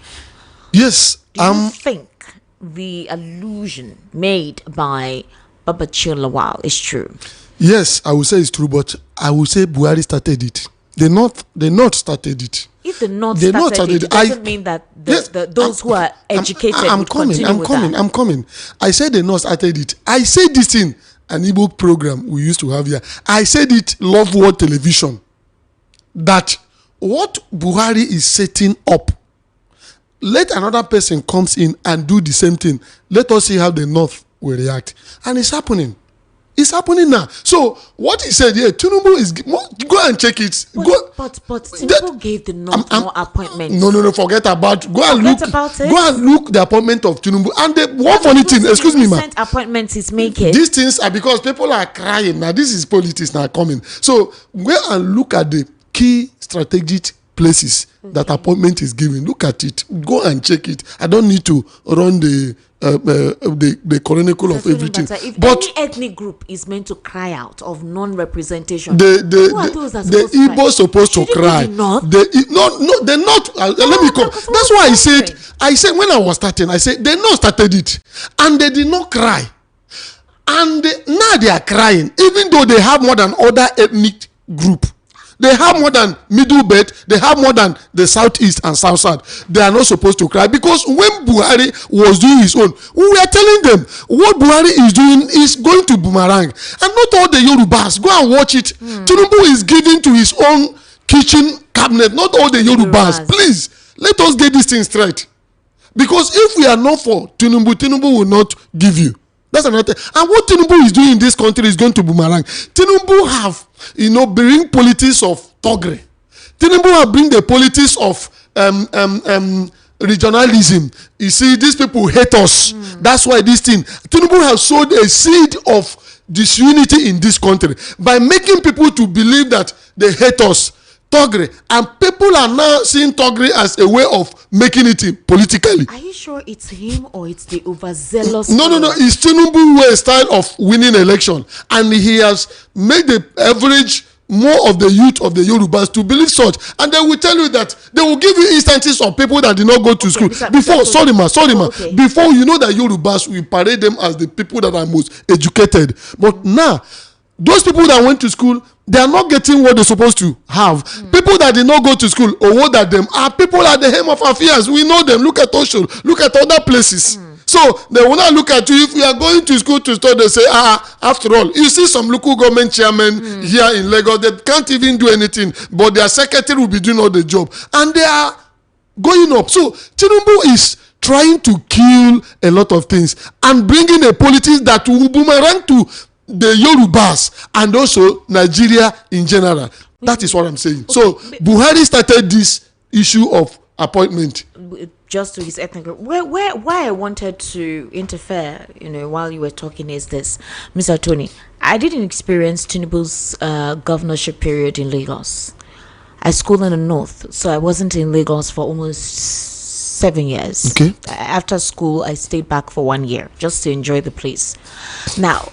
Yes. Do you think the allusion made by Barachi Lawal is true? Yes, I will say it's true, but I will say Buhari started it. They not started it. If the North started it, doesn't mean that those who are educated would continue with that. I'm coming. I said they not started it. I said this in an ebook program we used to have here. I said it Love World Television. That what Buhari is setting up, let another person comes in and do the same thing. Let us see how the North will react. And it's happening. It's happening now. So what he said here, Tinubu is go and check it. But Tinubu gave the North more appointments. No, forget about. Go and look the appointment of Tinubu and the one funny thing. Excuse me, man. Appointments he's making. These things are because people are crying now. This is politics now coming. So go and look at the key strategic places that appointment is given. Look at it. Go and check it. I don't need to run the chronicle of everything. But any ethnic group is meant to cry out of non-representation, the Igbo supposed to cry. No, they're not. Let me come. That's why I said when I was starting, I said they not started it, and they did not cry, and now they are crying, even though they have more than other ethnic group. They have more than Middle Belt. They have more than the Southeast and South. They are not supposed to cry, because when Buhari was doing his own, we were telling them what Buhari is doing is going to boomerang. And not all the Yorubas. Go and watch it. Tinubu is giving to his own kitchen cabinet. Not all the Yorubas. Please, let us get this thing straight. Because if we are not for Tinubu, Tinubu will not give you. That's another thing. And what Tinubu is doing in this country is going to boomerang. Tinubu have, bring politics of Togre. Tinubu have bring the politics of regionalism. You see, these people hate us. That's why this thing. Tinubu has sowed a seed of disunity in this country by making people to believe that they hate us. Togre, and people are now seeing Togre as a way of making it politically. Are you sure it's him or it's the overzealous? No. It's Tinubu way style of winning election, and he has made the average more of the youth of the Yorubas to believe such, and they will tell you that they will give you instances of people that did not go to school before. Sorry ma. Before, you know that Yorubas, we parade them as the people that are most educated, but now those people that went to school, they are not getting what they're supposed to have. People that did not go to school or what at them are people at the hem of affairs. We know them. Look at Osho. Look at other places. So they will not look at you. If you are going to school to study, they say, after all, you see some local government chairmen here in Lagos, they can't even do anything, but their secretary will be doing all the job. And they are going up. So Tinubu is trying to kill a lot of things and bringing a politics that will boomerang to the Yorubas and also Nigeria in general. That is what I'm saying. So Buhari started this issue of appointment just to his ethnic group. Why I wanted to interfere, while you were talking is this, Mr. Tony. I didn't experience Tinubu's governorship period in Lagos. I schooled in the north, so I wasn't in Lagos for almost 7 years. Okay. After school, I stayed back for 1 year just to enjoy the place. Now,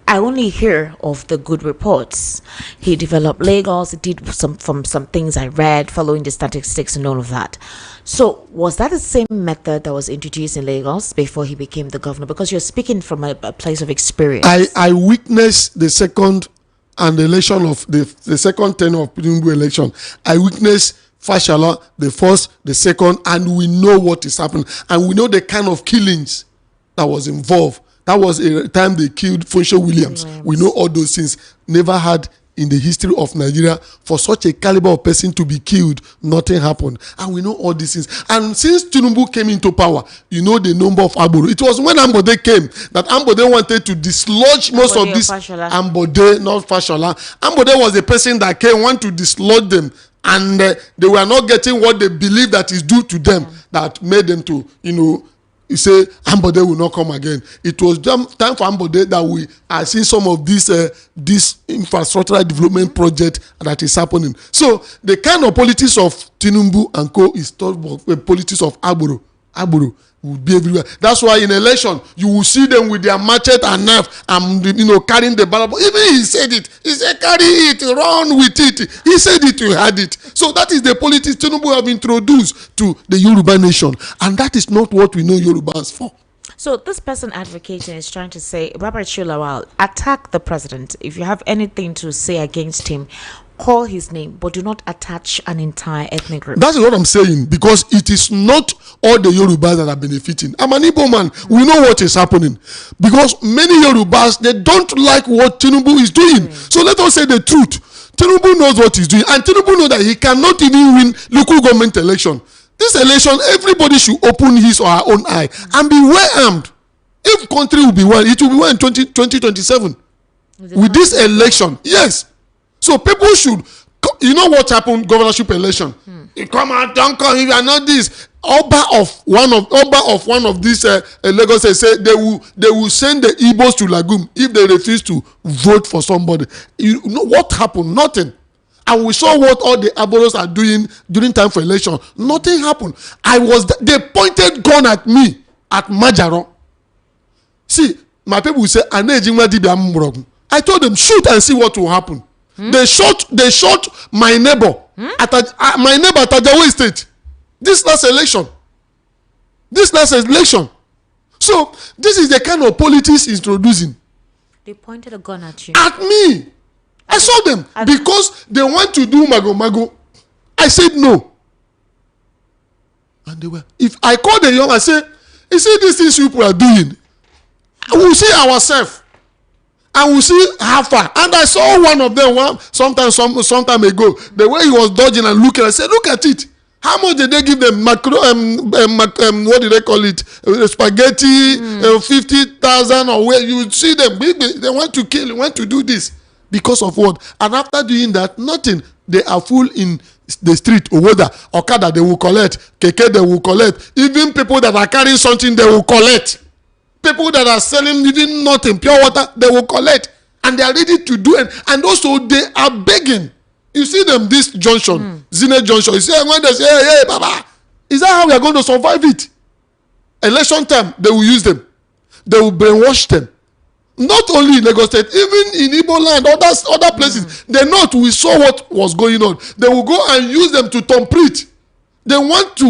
I only hear of the good reports. He developed Lagos. He did some things I read, following the statistics and all of that. So was that the same method that was introduced in Lagos before he became the governor? Because you're speaking from a place of experience. I witnessed the second and the election of the second tenure of Tinubu election. I witnessed Fashola, the first, the second, and we know what is happening. And we know the kind of killings that was involved. That was a time they killed Funsho Williams. We know all those things. Never had in the history of Nigeria for such a caliber of person to be killed. Nothing happened. And we know all these things. And since Tinubu came into power, you know the number of Ambode. It was when Ambode came that Ambode wanted to dislodge most of this. Ambode, not Fashola. Ambode was the person that came, wanted to dislodge them. And they were not getting what they believed that is due to them, that made them to, you say Ambode will not come again. It was time for Ambode that we are seeing some of this infrastructural development project that is happening. So the kind of politics of Tinubu and co is the politics of Agboro. Agboro will be everywhere. That's why in election you will see them with their machete and knife and carrying the ballot. Even he said it. He said carry it, run with it. He said it, you had it. So that is the politics Tinubu have introduced to the Yoruba nation, and that is not what we know Yorubas for. So this person advocating is trying to say, Robert Shulawal, attack the president. If you have anything to say against him, call his name, but do not attach an entire ethnic group. That's what I'm saying, because it is not all the Yorubas that are benefiting. I'm an Igbo man. We know what is happening, because many Yorubas, they don't like what Tinubu is doing. So let us say the truth. Tinubu knows what he's doing, and Tinubu knows that he cannot even win local government election. This election, everybody should open his or her own eye and be well armed. If country will be well, it will be well in 2027. With this election, yes. So people should, you know what happened, governorship election. You come out, don't come, if you are not this. Oba of one of these Lagos say they will send the Igbos to Lagum if they refuse to vote for somebody. You know what happened? Nothing. And we saw what all the aboros are doing during time for election. Nothing happened. They pointed gun at me at Majaro. See, my people will say, I told them, shoot and see what will happen. They shot my neighbor at Tajawe State. This last election. So this is the kind of politics introducing. They pointed a gun at you. At me. I saw them because they want to do mago. I said no. And they were. If I called the young, I said, you see these things people are doing. We'll see ourselves. And we'll see how far. And I saw one of them sometime ago. The way he was dodging and looking, I said, look at it. How much did they give them? What did they call it? Spaghetti, 50,000 or where you see them. They want to kill, they want to do this. Because of what? And after doing that, nothing. They are full in the street. Okada, they will collect. Keke, they will collect. Even people that are carrying something, they will collect. People that are selling even nothing, pure water, they will collect. And they are ready to do it. And also, they are begging. You see them, this junction, Zine Junction. You see, when they say, hey, Baba, is that how we are going to survive it? Election time, they will use them. They will brainwash them. Not only in Lagos State, even in Igbo land, other places. The North, we saw what was going on. They will go and use them to complete. They want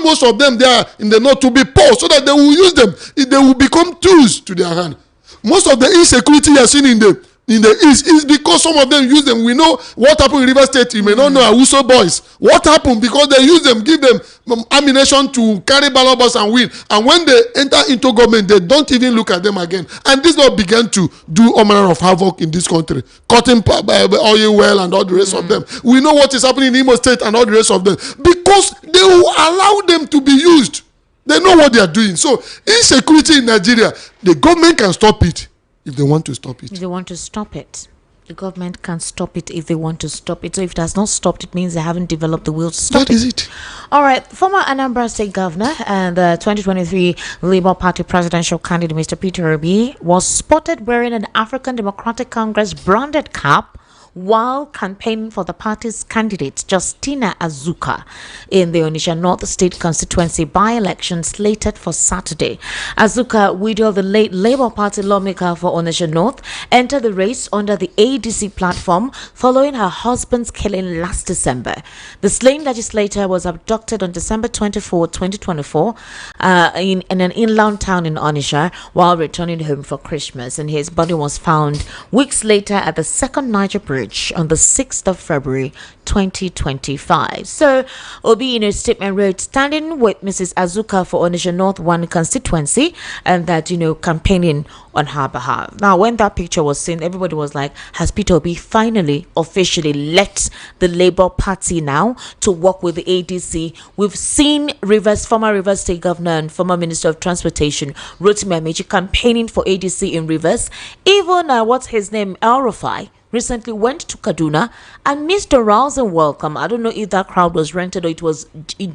most of them there in the North to be poor so that they will use them. They will become tools to their hand. Most of the insecurity you are seeing in the East is because some of them use them. We know what happened in River State. You may not know Awuso boys. What happened? Because they use them, give them ammunition to carry ballot box and win. And when they enter into government, they don't even look at them again. And this law began to do all manner of havoc in this country. Cotton oil well and all the rest of them. We know what is happening in Imo State and all the rest of them. Because they will allow them to be used. They know what they are doing. So insecurity in Nigeria, the government can stop it. If they want to stop it. If they want to stop it. The government can stop it if they want to stop it. So if it has not stopped, it means they haven't developed the will to stop it. That is it. All right. Former Anambra State Governor and the 2023 Labour Party presidential candidate, Mr. Peter Obi, was spotted wearing an African Democratic Congress branded cap while campaigning for the party's candidate, Justina Azuka, in the Onitsha North State constituency by-election slated for Saturday. Azuka, widow of the late Labour Party lawmaker for Onitsha North, entered the race under the ADC platform following her husband's killing last December. The slain legislator was abducted on December 24, 2024, in an inland town in Onitsha while returning home for Christmas, and his body was found weeks later at the second Niger Bridge on the 6th of February 2025. So Obi in a statement wrote, standing with Mrs. Azuka for Onitsha North 1 constituency, and that, campaigning on her behalf. Now, when that picture was seen, everybody was like, has Peter Obi finally officially left the Labour Party now to work with the ADC? We've seen former Rivers State Governor and former Minister of Transportation Rotimi Amechi campaigning for ADC in Rivers. Even what's his name, El Rufai, recently went to Kaduna and missed a rousing welcome. I don't know if that crowd was rented or it was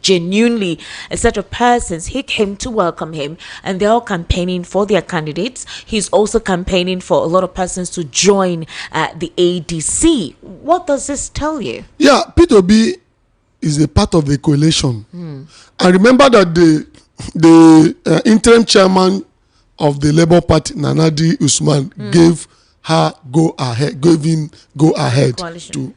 genuinely a set of persons. He came to welcome him, and they're all campaigning for their candidates. He's also campaigning for a lot of persons to join the ADC. What does this tell you? Yeah, Peter Obi is a part of the coalition. I remember that the interim chairman of the Labour Party, Nanadi Usman, gave him go ahead to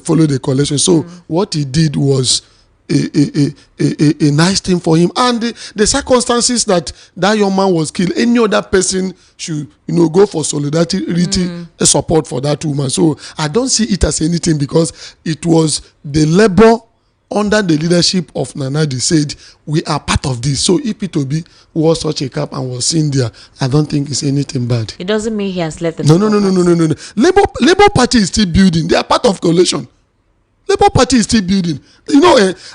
follow the coalition. So what he did was a nice thing for him, and the circumstances that young man was killed, any other person should go for solidarity support for that woman. So I don't see it as anything, because it was the Labour under the leadership of Nanadi said we are part of this. So if Peter Obi wore such a cap and was seen there, I don't think it's anything bad. It doesn't mean he has left the No. Labour Party is still building. They are part of coalition. Labour Party is still building.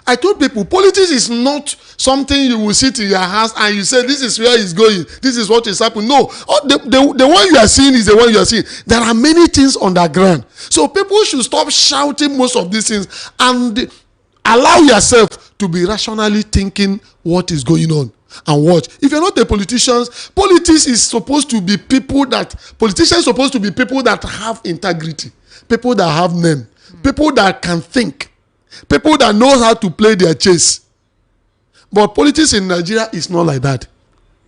I told people, politics is not something you will sit in your house and you say, this is where it's going, this is what is happening. No, the one you are seeing is the one you are seeing. There are many things underground. So people should stop shouting most of these things and allow yourself to be rationally thinking what is going on and watch. If you're not a politician, politicians supposed to be people that have integrity, people that have name, people that can think, people that knows how to play their chess. But politics in Nigeria is not like that.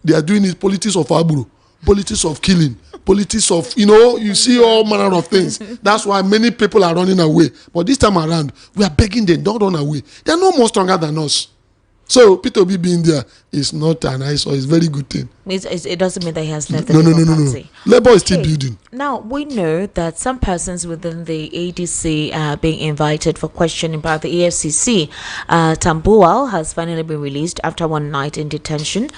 They are doing it politics of aburu, politics of killing, politics of, you see all manner of things. That's why many people are running away. But this time around, we are begging them, don't run away. They are no more stronger than us. So Peter Obi being there is not an eyesore. It's a very good thing. It doesn't mean that he has left the No. Party. Labour is still building. Now, we know that some persons within the ADC are being invited for questioning by the EFCC. Tambuwal has finally been released after one night in detention.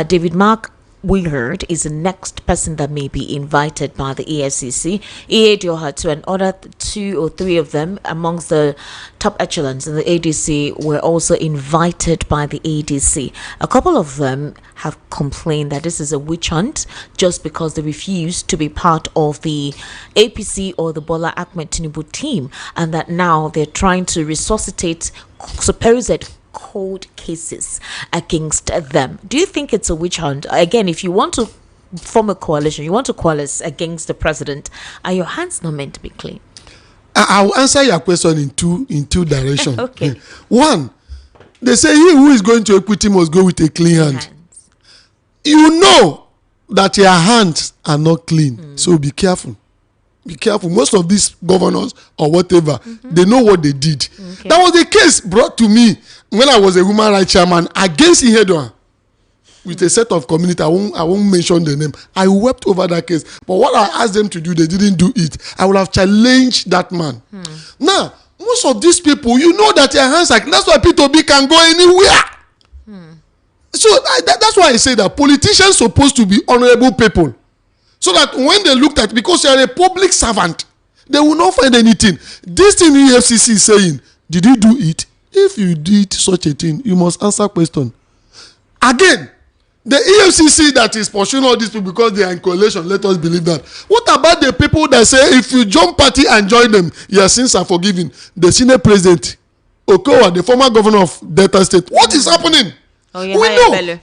David Mark, we heard, is the next person that may be invited by the EFCC. Diohatu and other 2 or 3 of them amongst the top echelons in the ADC were also invited by the ADC. A couple of them have complained that this is a witch hunt just because they refused to be part of the APC or the Bola Ahmed Tinubu team, and that now they're trying to resuscitate supposed cold cases against them. Do you think it's a witch hunt? Again, if you want to form a coalition, you want to coalesce against the president, are your hands not meant to be clean? I'll answer your question in two directions. Okay. One, they say he who is going to equity must go with a clean hand. You know that your hands are not clean, so be careful. Be careful. Most of these governors or whatever, they know what they did. Okay. That was the case brought to me when I was a human rights chairman against Ihedwa with a set of community. I won't mention the name. I wept over that case. But what I asked them to do, they didn't do it. I would have challenged that man. Now, most of these people, you know that their hands are clean. That's why P2B can go anywhere. So that's why I say that politicians supposed to be honorable people. So that when they looked at, because you are a public servant, they will not find anything. This thing the EFCC is saying, did you do it? If you did such a thing, you must answer question. Again, the EFCC that is pursuing all these people because they are in coalition, let us believe that. What about the people that say if you jump party and join them, your sins are forgiven? The Senate President, Okowa, the former governor of Delta State, what is happening? Oh, yeah,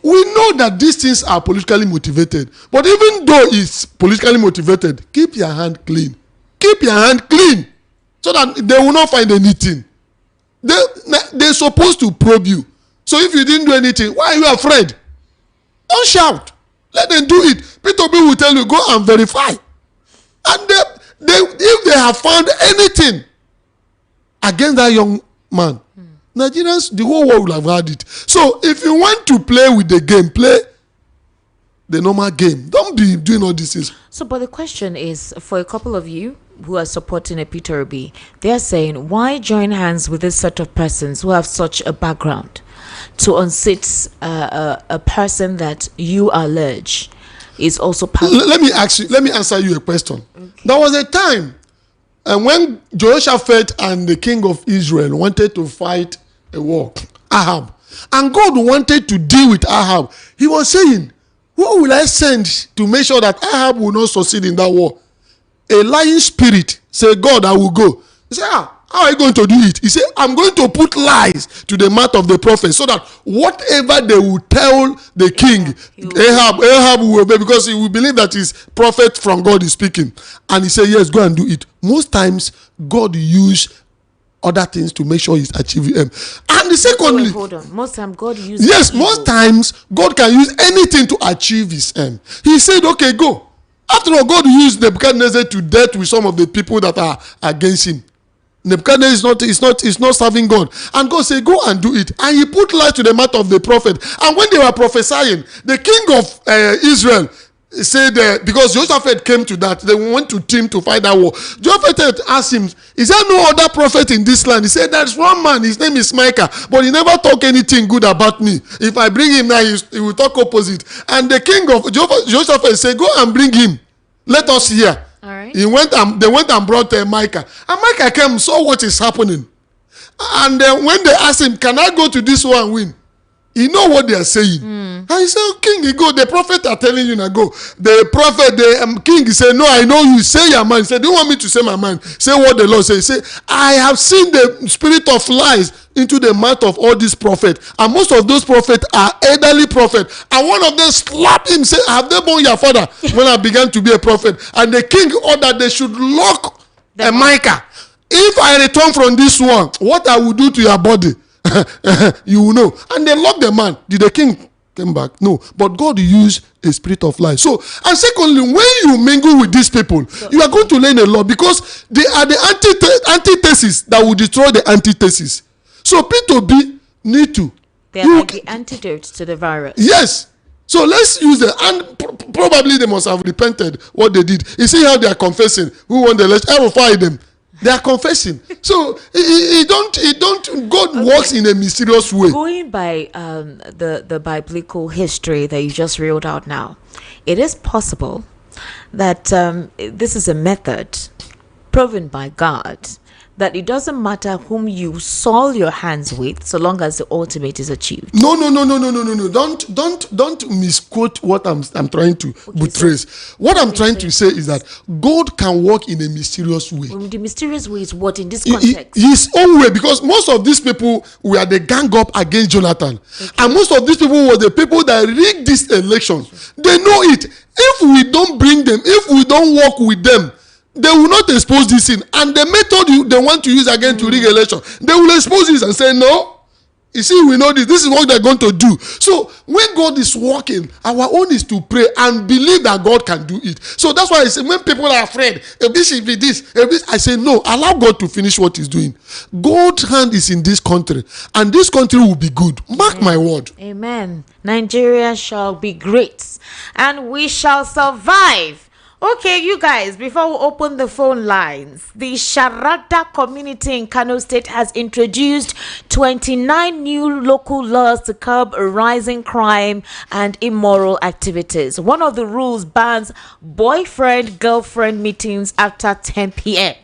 we know that these things are politically motivated. But even though it's politically motivated, keep your hand clean. Keep your hand clean so that they will not find anything. They're supposed to probe you. So if you didn't do anything, why are you afraid? Don't shout. Let them do it. P2B will tell you, go and verify. And if they have found anything against that young man, Nigerians, the whole world will have had it. So if you want to play with the game, play the normal game. Don't be doing all these things. So, but the question is, for a couple of you who are supporting a Peter Obi, they are saying, why join hands with this set of persons who have such a background to unseat a person that you allege is also part of... Let me answer you a question. Okay. There was a time when Jehoshaphat and the king of Israel wanted to fight a war, Ahab, and God wanted to deal with Ahab. He was saying, who will I send to make sure that Ahab will not succeed in that war? A lying spirit. Say, God, I will go. He said, how are you going to do it? He said, I'm going to put lies to the mouth of the prophet so that whatever they will tell the king, Ahab will obey, because he will believe that his prophet from God is speaking. And he said, yes, go and do it. Most times, God use other things to make sure he's achieving them. And secondly, hold on. Most times God uses... Yes, most times God can use anything to achieve his aim. He said, okay, go. After all, God used Nebuchadnezzar to death with some of the people that are against him. Nebuchadnezzar is not serving God. And God said, go and do it. And he put lies to the mouth of the prophet. And when they were prophesying, the king of Israel said, because Jehoshaphat came to that, they went to team to fight that war. Jehoshaphat asked him, is there no other prophet in this land? He said, there's one man, his name is Micah, but he never talk anything good about me. If I bring him now, he will talk opposite. And the king of Jehoshaphat said, go and bring him. Let us hear. All right. They went and brought Micah. And Micah came, saw what is happening. And when they asked him, can I go to this war and win? He know what they are saying. And he said, oh, king, you go. The prophet are telling you to go. The prophet, the king, he said, no, I know you. Say your mind. He said, do you want me to say my mind? Say what the Lord says. He said, I have seen the spirit of lies into the mouth of all these prophets. And most of those prophets are elderly prophets. And one of them slapped him, said, have they born your father? When I began to be a prophet. And the king ordered they should lock Micah if I return from this one, what I will do to your body, you will know. And they locked the man. Did the king came back? No. But God used a spirit of life. So, and secondly, when you mingle with these people, you are going to learn a lot, because they are the antithesis that will destroy the antithesis. So P2B need to. They are like the antidote to the virus. Yes. So let's use them, and probably they must have repented what they did. You see how they are confessing. Who won the election? I will fire them. They are confessing. So God works in a mysterious way. Going by the biblical history that you just reeled out now, it is possible that this is a method proven by God, that it doesn't matter whom you soil your hands with, so long as the ultimate is achieved. No. Don't misquote what I'm trying to buttress. What I'm trying to say is that God can work in a mysterious way. The mysterious way is what in this context? His own way, because most of these people were the gang up against Jonathan. Okay. And most of these people were the people that rigged this election. They know it. If we don't bring them, if we don't work with them, they will not expose this in. And the method they want to use again to rig election, they will expose this and say, no, you see, we know this. This is what they're going to do. So when God is working, our own is to pray and believe that God can do it. So that's why I say, when people are afraid, if this should be this, if this, I say, no, allow God to finish what he's doing. God's hand is in this country, and this country will be good. Mark my word. Amen. Nigeria shall be great, and we shall survive. Okay, you guys, before we open the phone lines, the Sharada community in Kano State has introduced 29 new local laws to curb rising crime and immoral activities. One of the rules bans boyfriend-girlfriend meetings after 10 p.m.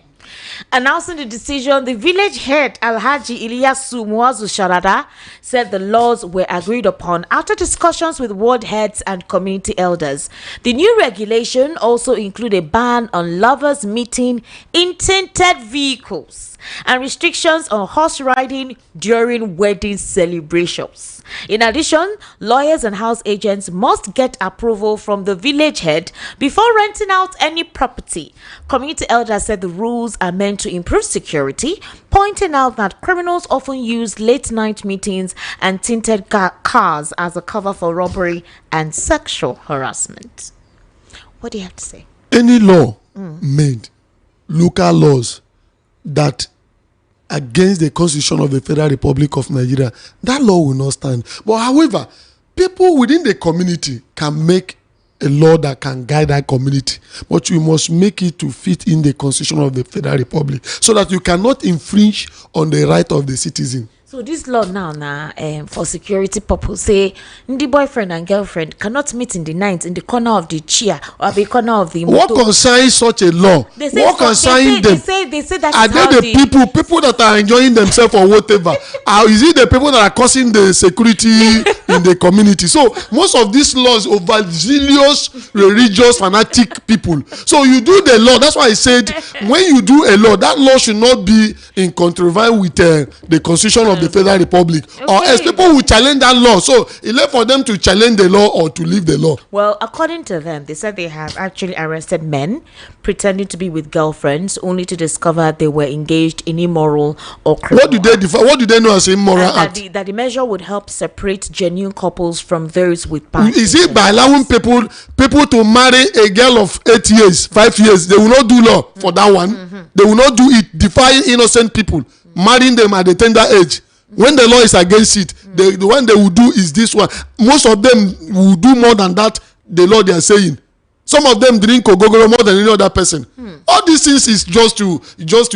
Announcing the decision, the village head Alhaji Ilyasu Muazu Sharada said the laws were agreed upon after discussions with ward heads and community elders. The new regulation also include a ban on lovers meeting in tinted vehicles and restrictions on horse riding during wedding celebrations. In addition, lawyers and house agents must get approval from the village head before renting out any property. Community elders said the rules are meant to improve security, pointing out that criminals often use late-night meetings and tinted cars as a cover for robbery and sexual harassment. What do you have to say? Any law made, local laws that against the Constitution of the Federal Republic of Nigeria, that law will not stand. But however, people within the community can make a law that can guide that community, but you must make it to fit in the Constitution of the Federal Republic, so that you cannot infringe on the right of the citizen. So this law now, for security purpose, say the boyfriend and girlfriend cannot meet in the night in the corner of the chair or the corner of the motor. What concerns such a law? What concerns them? They say that are they the people that are enjoying themselves or whatever? Is it the people that are causing the security in the community? So most of these laws over zealous, religious, fanatic people. So you do the law. That's why I said when you do a law, that law should not be in controversy with the Constitution of the Federal Republic, or else people will challenge that law. So it's left for them to challenge the law or to leave the law. Well, according to them, they said they have actually arrested men pretending to be with girlfriends, only to discover they were engaged in immoral or criminal. What do they know as immoral act? That the measure would help separate genuine couples from those with past. Is it by allowing people to marry a girl of 8 years, 5 years? They will not do law for that one. They will not do it, defying innocent people, marrying them at the tender age. When the law is against it, the one they will do is this one. Most of them will do more than that, the law they are saying. Some of them drink ogogoro more than any other person. All these things is just to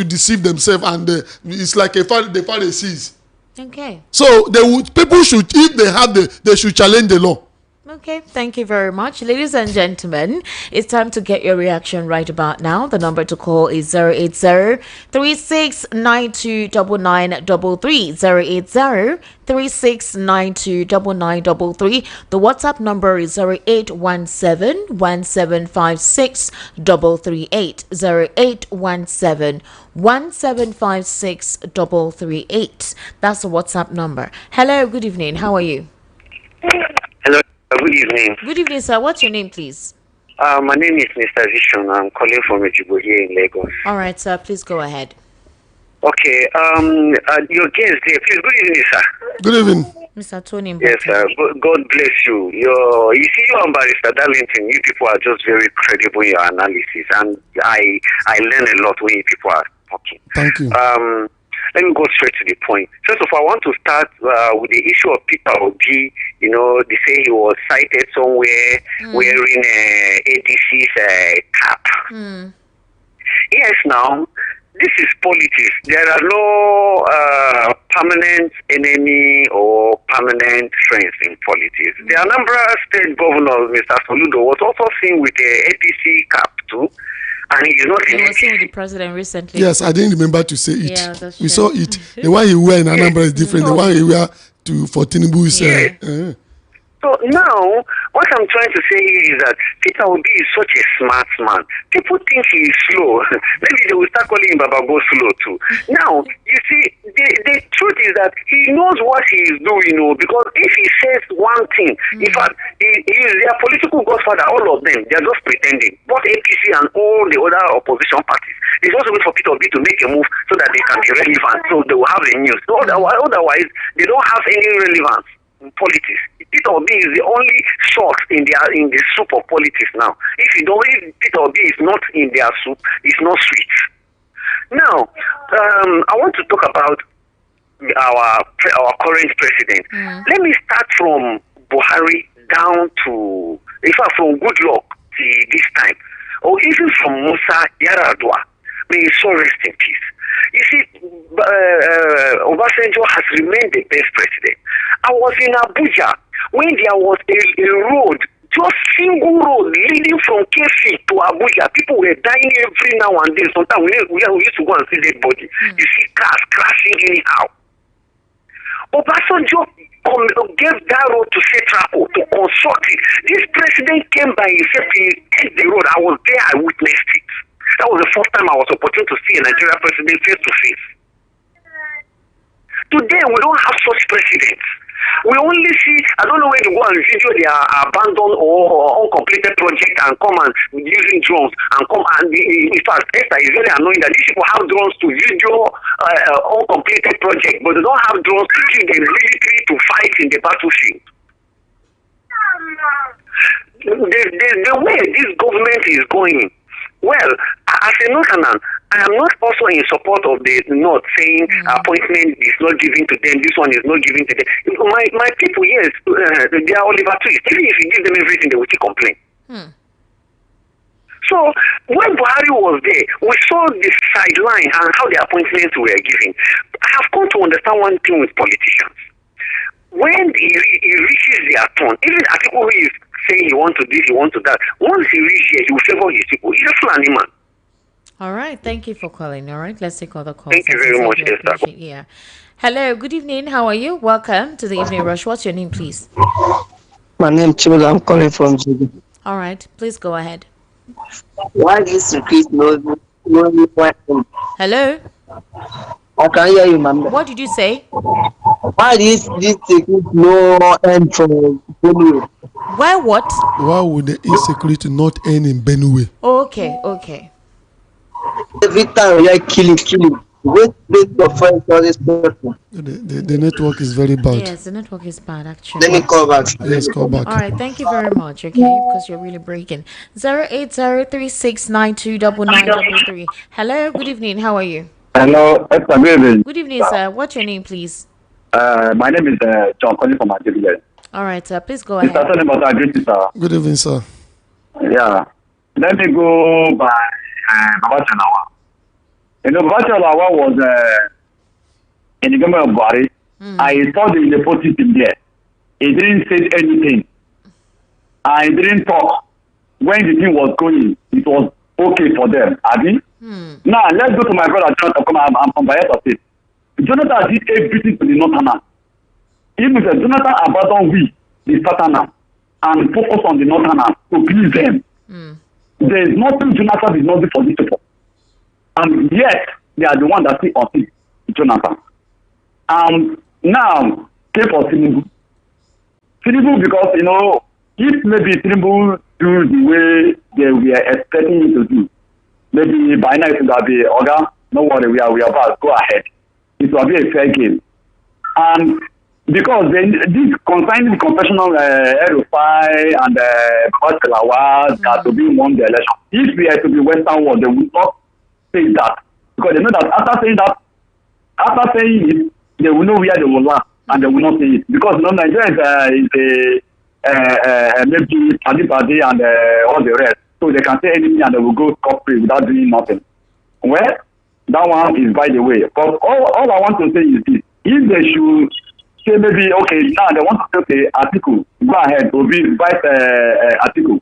deceive themselves, and it's like the Pharisees. Okay. So people should, if they have they should challenge the law. Okay, thank you very much. Ladies and gentlemen, it's time to get your reaction right about now. The number to call is 080-3692-9933, 080-3692-9933. The WhatsApp number is 0817-1756-338, 0817-1756-338. That's the WhatsApp number. Hello, good evening. How are you? Hello. Good evening. Good evening, sir. What's your name, please? My name is Mr. Vision. I'm calling from Ejigbo here in Lagos. All right, sir. Please go ahead. Okay. Your guest there, please. Good evening, sir. Good evening. Mr. Tony. Yes, sir. God bless you. You see, you and Barrister Darlington, you people are just very credible in your analysis, and I learn a lot when you people are talking. Thank you. Let me go straight to the point. First of all, I want to start with the issue of Peter Obi. You know, they say he was cited somewhere wearing ADC's cap. Yes, now, this is politics. There are no permanent enemy or permanent friends in politics. The Anambra State Governor, Mr. Soludo, was also seen with a APC cap too. And he's not He was seen with the president recently. Yes, I didn't remember to say it. Yeah, that's we true. saw it. The one he wear in Anambra is different. The one he wear for Tinubu is. So now, what I'm trying to say is that Peter Obi is such a smart man. People think he is slow. Maybe they will start calling him Baba Go slow too. Now, you see, the truth is that he knows what he is doing, because if he says one thing, in fact, he is their political godfather, all of them, they are just pretending. Both APC and all the other opposition parties. It's just wait for Peter Obi to make a move so that they can be relevant, so they will have the news. So otherwise, they don't have any relevance in politics. Peter Obi is the only salt in the soup of politics now. If Peter Obi is not in their soup, it's not sweet. Now, I want to talk about our current president. Let me start from Buhari down to, in fact, from Goodluck to this time, or even from Musa Yar'Adua. May his soul rest in peace. You see, Obasanjo has remained the best president. I was in Abuja when there was a road, just single road leading from KC to Abuja. People were dying every now and then. Sometimes we used to go and see dead body. You see cars crashing anyhow. Obasanjo gave that road to Setraco to construct it. This president came by himself. He did the road. I was there. I witnessed it. That was the first time I was opportune to see a Nigerian president face to face. Today, we don't have such presidents. We only see, I don't know where to go and video their abandoned or uncompleted project and come and using drones and come and, in fact, Esther is very annoying that these people have drones to video uncompleted project, but they don't have drones to give the military to fight in the battlefield. The way this government is going, well, as a Northerner, I am not also in support of the North saying appointment is not given to them, this one is not given to them. My people, yes, they are Oliver Twist. Even if you give them everything, they will still complain. So, when Buhari was there, we saw the sideline and how the appointments were given. I have come to understand one thing with politicians. When he reaches their turn, even Atiku who is saying he wants to this, he wants to that, once he reaches here, he will favor his people. He's a funny man. All right, thank you for calling. All right, let's take other calls. Thank you very much, Esther. Yeah. Hello, good evening. How are you? Welcome to the Evening Rush. What's your name, please? My name is Chibuzo. I'm calling from Jibu. All right, please go ahead. Why this increase no Hello? I can hear you, ma'am. What did you say? Why this increase no end for Benue? Why what? Why would the insecurity not end in Benue? Okay. Every time we are killing. Wait your friends for this person. The network is very bad. Yes, the network is bad actually. Let me call back. Yes, call back. All right, thank you very much. Okay, because you're really breaking. 08036929933. Hello, good evening. How are you? Hello, Esther, good evening. Good evening, sir. What's your name, please? My name is John calling from Nigeria. All right, sir. Please go ahead. Mr. Sonibata, great, sir. Good evening, sir. Yeah. Let me go by Baba Chalawa. Baba Chalawa was in the government of Buhari. I saw the nepotism there. He didn't say anything. I didn't talk. When the thing was going, it was okay for them. Abi? Now, let's go to my brother Jonathan. I'm from Bayelsa State. Jonathan did everything to the Northerners. Even if Jonathan abandoned the Southerners, and focus on the Northerners to please them. There is nothing Jonathan did not do for these people. And yet, they are the ones that sit on it, Jonathan. Now, came for Tinubu. Tinubu, because, if maybe Tinubu do the way they were expecting him to do, maybe by now it would be, No worry, we are about. Go ahead. It will be a fair game. And because this concerning the confessional Erufai and Babatelawa that to be won the election, if we are to be Western world, they will not say that. Because they know that after saying it, they will know where they will land and they will not say it. Because Nigeria is maybe party and all the rest. So they can say anything and they will go scot-free without doing nothing. Well, that one is by the way. But all I want to say is this. If they should say maybe, okay, now they want to say, okay, article, go ahead, will be vice article.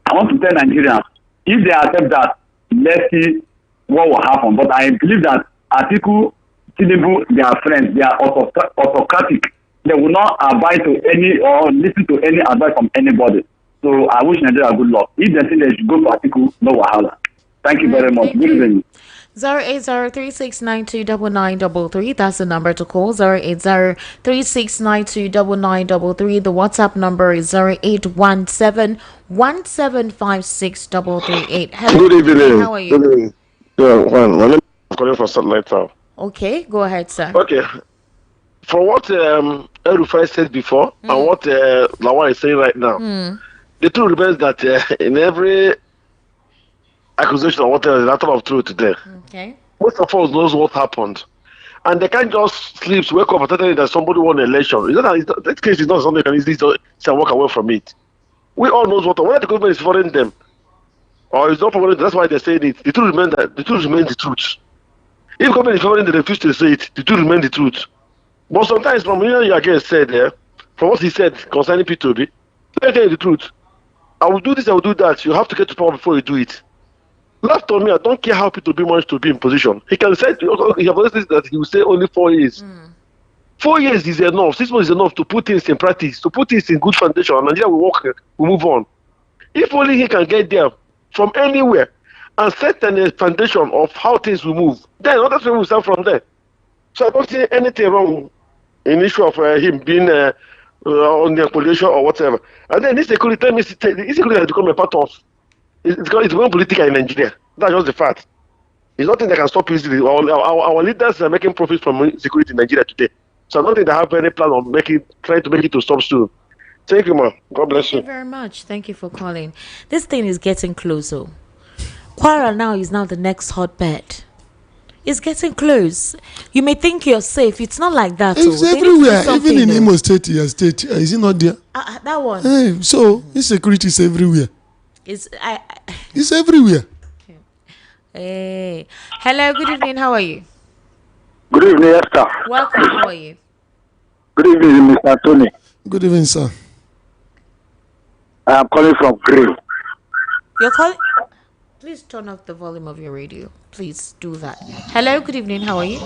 I want to tell Nigerians, if they accept that, let's see what will happen. But I believe that article, Tinubu, they are friends, they are autocratic. They will not abide to any or listen to any advice from anybody. So I wish Nigeria good luck. If they think they should go to article, no wahala. Thank you very much. Good evening. 08036929933. That's the number to call. 08036929933. The WhatsApp number is 0817175638. Hello. Good evening. How are you? Good evening. Yeah, my name is calling from Satellite Town. Okay, go ahead, sir. Okay. For what Erufai said before and what Lawan is saying right now, the truth remains that in every accusation or whatever, there's a matter of truth there. Okay. Most of us knows what happened. And they can't just sleep, wake up and tell you that somebody won an election. That case is not something they can easily say walk away from it. We all knows whether the government is favoring them or it's not favoring them. That's why they're saying it. The truth remains the truth. If the government is favoring them, they refuse to say it. The truth remains the truth. But sometimes from what Yage said from what he said concerning P2B, let me tell you the truth. I will do this, I will do that. You have to get to power before you do it. Left on me, I don't care how P2B managed to be in position. He can say, he has always said that he will say only 4 years. 4 years is enough. 6 months is enough to put things in practice, to put things in good foundation. And Nigeria will work, will move on. If only he can get there from anywhere and set a foundation of how things will move, then other things will start from there. So I don't see anything wrong in the issue of him being on the coalition or whatever. And then insecurity, insecurity has become a part of. It's going political in Nigeria. That's just the fact. It's nothing that can stop easily. Our leaders are making profits from security in Nigeria today. So I don't think they have any plan on trying to make it to stop soon. Thank you, man. God bless you. Thank you very much. Thank you for calling. This thing is getting closer. Kwara now is now the next hotbed. It's getting close. You may think you're safe. It's not like that. It's everywhere. Even in Imo State, is it not there? That one. Hey, so insecurity is everywhere. It's everywhere. Hey. Hello, good evening. How are you? Good evening, Esther. Welcome. How are you? Good evening, Mr. Tony. Good evening, sir. I am calling from Green. You're calling? Please turn off the volume of your radio. Please do that. Hello, good evening. How are you?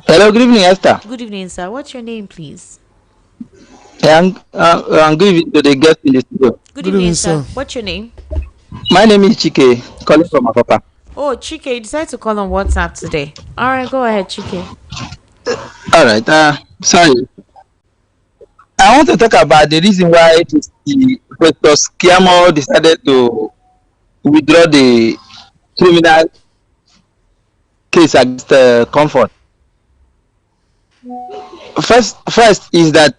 Hello, good evening, Esther. Good evening, sir. What's your name, please? I'm good evening to the guest in the studio. Good evening, sir. What's your name? My name is Chike, calling from Akapa. Oh, Chike, you decided to call on WhatsApp today. All right, go ahead, Chike. All right. Sorry. I want to talk about the reason why Professor Skiamo decided to withdraw the criminal case against Comfort. First is that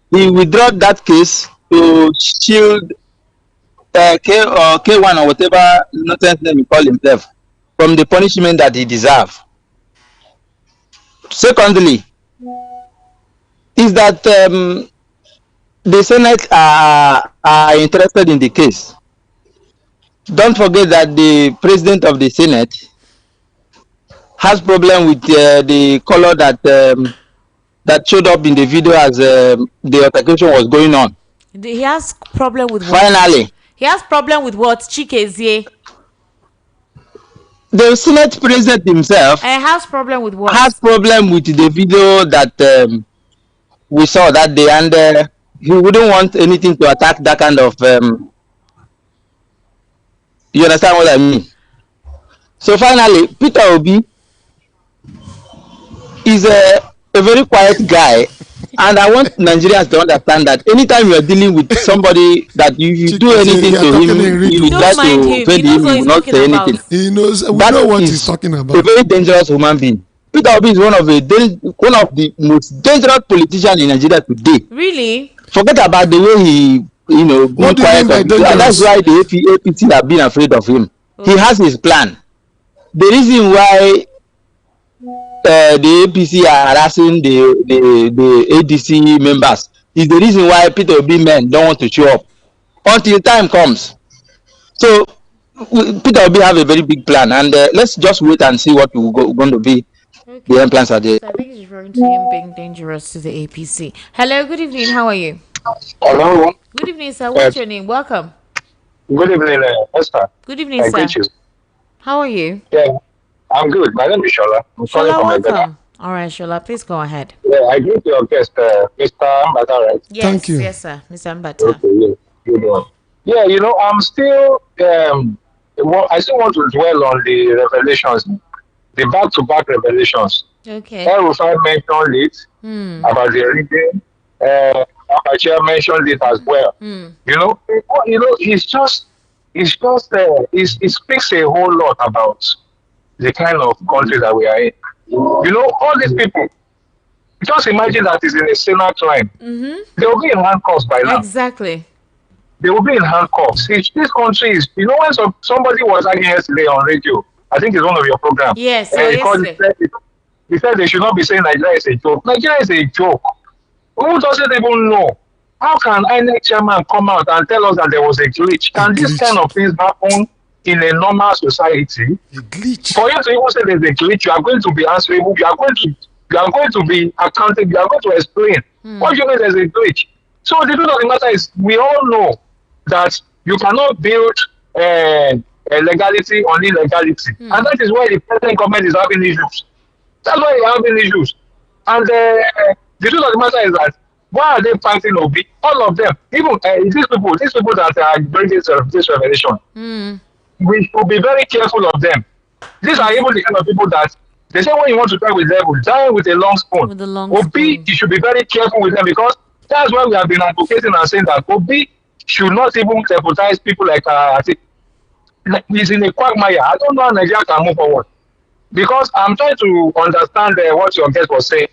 he withdrew that case to shield K1 or whatever nonsense name he called himself from the punishment that he deserved. Secondly, is that the Senate are interested in the case. Don't forget that the president of the Senate has problem with the color that that showed up in the video as the altercation was going on. He has problem with what? Finally. He has problem with what? Chikezie. The Senate president himself has problem with what? Has problem with the video that we saw that day, and he wouldn't want anything to attack that kind of. You understand what I mean? So finally, Peter Obi is a very quiet guy, And I want Nigerians to understand that anytime you are dealing with somebody that you do anything to him, you try to offend him, he will not say anything. He knows. We That know what is he's talking a about. very dangerous human being. Peter Obi is one of the most dangerous politicians in Nigeria today. Really? Forget about the way he, What do you mean by dangerous? That's why the APC have been afraid of him. He has his plan. The reason why the APC are harassing the ADC members is the reason why Peter Obi men don't want to show up until time comes. So Peter Obi have a very big plan, and let's just wait and see what we're going to be. Okay. The end plans are there. So I think he's referring to him being dangerous to the APC. Hello, good evening. How are you? Hello. Good evening, sir. What's your name? Welcome. Good evening, Esther. Good evening, sir. Greet you. How are you? Yeah, I'm good. My name is Shola. I'm calling Shola, from welcome. Ebeda. All right, Shola, please go ahead. Yeah, I greet your guest, Mr. Mbata, right? Yes, Thank you. Yes, sir. Mr. Mbata. Okay, yeah, good one. Yeah, I'm still, I still want to dwell on the revelations, the back-to-back revelations. Okay. Rufai mentioned it about the reading. Chair mentioned it as well. It speaks a whole lot about the kind of country that we are in. All these people, just imagine that it's in a sinner crime. They will be in handcuffs by now. Exactly. They will be in handcuffs. If this country is, when somebody was arguing yesterday on radio, I think it's one of your programs. Yes, yesterday. He said they should not be saying Nigeria is a joke. Nigeria is a joke. Who doesn't even know? How can INEC chairman come out and tell us that there was a glitch? Can these kind of things happen in a normal society? A glitch. For you to even say there's a glitch, you are going to be answerable. You are going to be accountable. You are going to explain. What do you mean there's a glitch? So the truth of the matter is, we all know that you cannot build legality on illegality, and that is why the present government is having issues. That's why they're having issues. And the truth of the matter is that why are they fighting Obi? All of them, even these people that are bringing this revelation, we should be very careful of them. These are even the kind of people that they say when you want to try with devil, die with a long spoon. With a long Obi, spoon. you should be very careful with them, because that's why we have been advocating and saying that Obi should not even jeopardize people like he's in a quagmire. I don't know how Nigeria can move forward. Because I'm trying to understand what your guest was saying.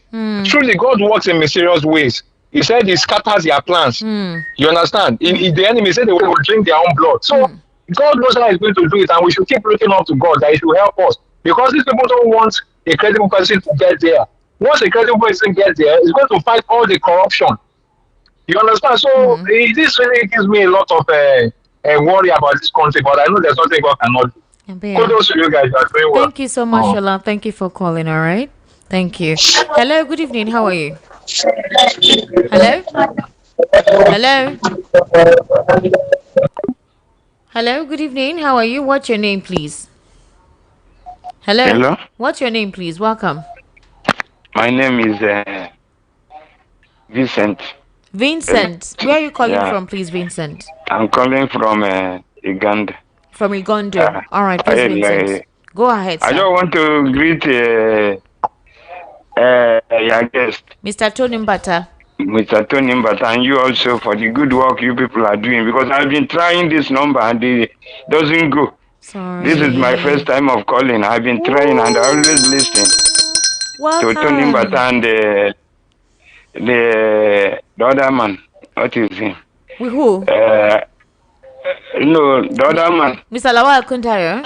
Truly, God works in mysterious ways. He said he scatters their plans. You understand? The enemy said they will drink their own blood. So God knows how he's going to do it, and we should keep looking up to God that he should help us. Because these people don't want a credible person to get there. Once a credible person gets there, he's going to fight all the corruption. You understand? So this really gives me a lot of worry about this country, but I know there's nothing God cannot do. Kudos to you guys. You are doing well. Thank you so much, Shola. Thank you for calling, all right? Thank you. Hello, good evening. How are you? Hello? Hello? Hello, good evening. How are you? What's your name, please? Hello? Hello? What's your name, please? Welcome. My name is Vincent. Vincent. Where are you calling from, please, Vincent? I'm calling from Uganda. From Uganda. All right, please, Vincent. Go ahead, sir. I just want to greet your guest, Mr. Tony Mbata. Mr. Tony Mbata, and you also for the good work you people are doing, because I've been trying this number and it doesn't go. Sorry. This is my first time of calling. I've been trying and I always listen Welcome. to Tony Mbata and the other man. What is him? With who? No, the other man. Mr. Lawal Kuntayo.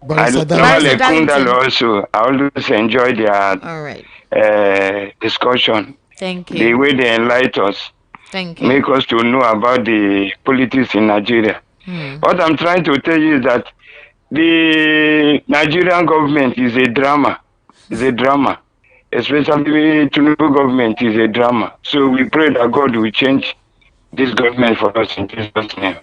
Lawal Kundalo also. I always enjoy their discussion. Thank you. The way they enlighten us. Thank you. Make us to know about the politics in Nigeria. What I'm trying to tell you is that the Nigerian government is a drama. It's a drama. Especially the Tinubu government is a drama. So we pray that God will change this government for us in Jesus' name.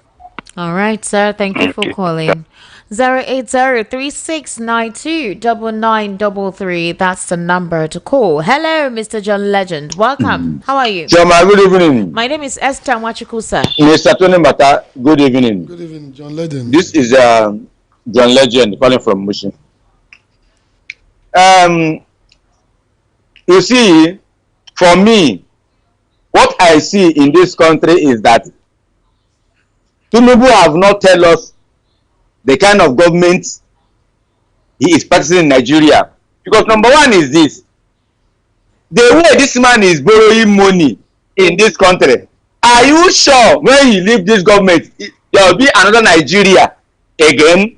All right, sir. Thank you for calling. 080-3692-9933. That's the number to call. Hello, Mr. John Legend. Welcome. How are you? John, good evening. My name is Esther Mwachuku, sir. Mr. Tony Mbata, good evening. Good evening, John Legend. This is John Legend calling from Mushin. You see, for me, What I see in this country is that Tinubu have not tell us the kind of government he is practicing in Nigeria. Because number one is this: the way this man is borrowing money in this country. Are you sure when he leave this government, there will be another Nigeria again?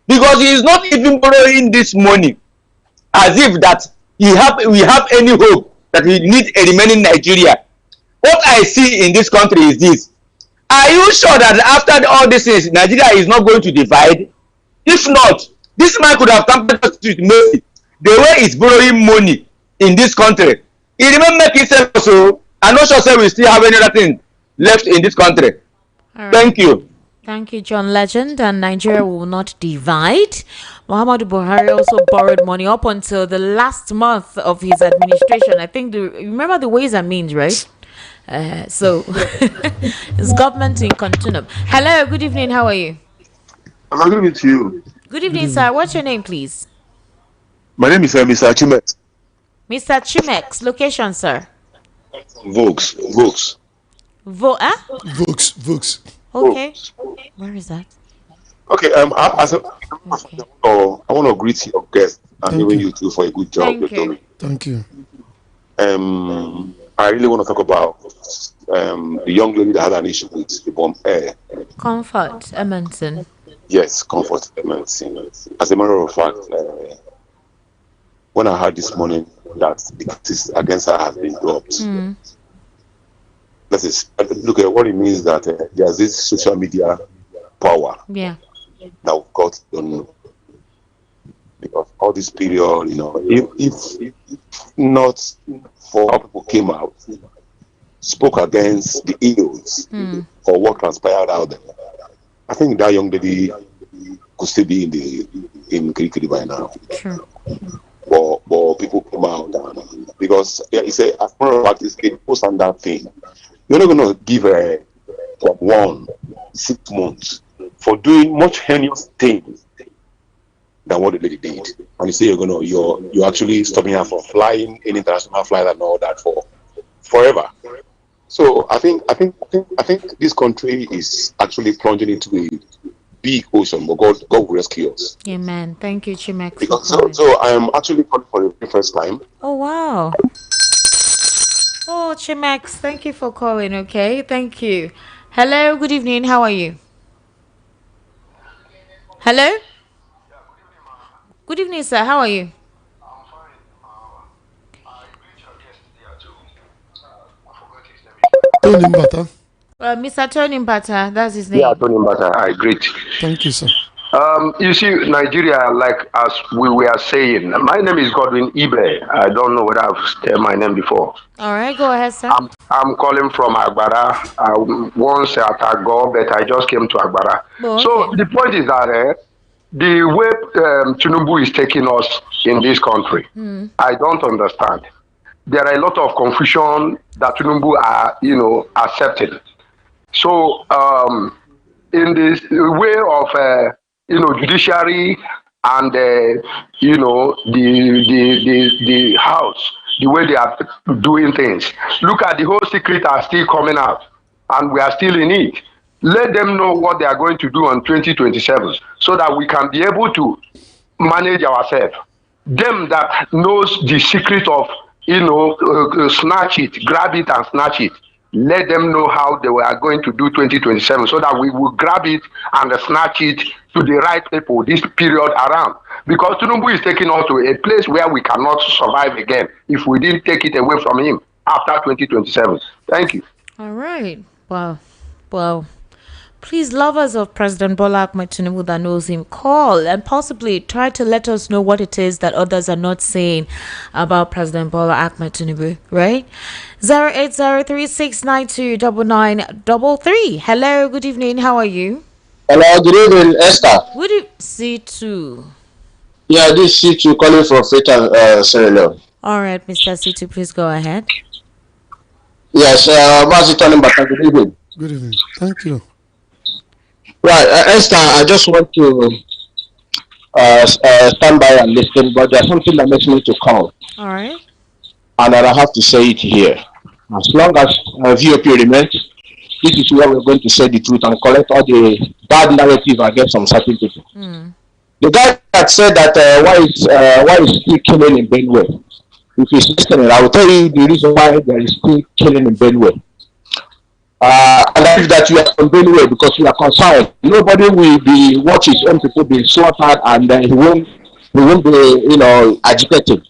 Because he is not even borrowing this money as if that we have any hope that we need a remaining Nigeria. What I see in this country is this: are you sure that after all these things, Nigeria is not going to divide? If not, this man could have come with mercy. The way he's borrowing money in this country, he remember making sense. So I'm not sure we still have any other thing left in this country. Right. Thank you. Thank you, John Legend. And Nigeria will not divide. Muhammadu Buhari also borrowed money up until the last month of his administration. I think remember the Ways and Means, right? So it's government in continuum. Hello, good evening. How are you? I'm agreeing with you. Good evening, sir. What's your name, please? My name is Mr. Chimex. Mr. Chimex, location, sir. Vokes. Vokes. Okay. Where is that? Okay. I want to greet your guest and even you too for a good job. Thank you. I really want to talk about the young lady that had an issue with the bomb air. Comfort Emerson. Yes, Comfort Emerson. As a matter of fact, when I heard this morning that the case against her has been dropped, that is, look at what it means that there's this social media power that we've got done because all this period, if not for how people came out, spoke against the ills or what transpired out there, I think that young lady could still be in Kirikiri by now. True. But people come out because it's a post-standard thing. You're not going to give a 6 months for doing much heinous things than what the lady did, and you say you're actually stopping her from flying in international flight and all that for forever. So I think this country is actually plunging into a big ocean, but God will rescue us. Amen. Thank you, Chimex. Because so I am actually calling for the very first time. Oh wow. Oh, Chimex, thank you for calling. Okay, thank you. Hello, good evening. How are you? Hello. Good evening, sir. How are you? Tony Mbata. Mr. Tony Mbata, that's his name. Yeah, Tony Mbata, I agree. Thank you, sir. You see, Nigeria, like as we were saying, my name is Godwin Ibe. I don't know whether I've said my name before. All right, go ahead, sir. I'm calling from Agbara. I once at Ago, but I just came to Agbara. Oh, okay. So the point is that the way Tinubu is taking us in this country, I don't understand. There are a lot of confusion that Tinubu are, accepting. So in this way of judiciary and the house, the way they are doing things. Look at the whole secret are still coming out, and we are still in it. Let them know what they are going to do on 2027, so that we can be able to manage ourselves. Them that knows the secret of snatch it, grab it and snatch it. Let them know how they are going to do 2027, so that we will grab it and snatch it to the right people this period around. Because Tinubu is taking us to a place where we cannot survive again if we didn't take it away from him after 2027. Thank you. All right. Well. Please, lovers of President Bola Ahmed Tinubu that knows him, call and possibly try to let us know what it is that others are not saying about President Bola Ahmed Tinubu, right? 08036929933. Hello, good evening. How are you? Hello, good evening, Esther. Good evening, C2. Yeah, this is C2 calling from Freetown, Sierra Leone. All right, Mr. C2, please go ahead. Yes, good evening. Good evening. Thank you. Right, Esther, I just want to stand by and listen, but there's something that makes me to call. All right. And I have to say it here. As long as VOP remains, this is where we're going to say the truth and collect all the bad narrative against some certain people. The guy that said that why is still killing in Benue? If he's listening, I will tell you the reason why there is still killing in Benue. And that is that you are from Benue because you are concerned. Nobody will be watch his own people being slaughtered and he won't be agitated.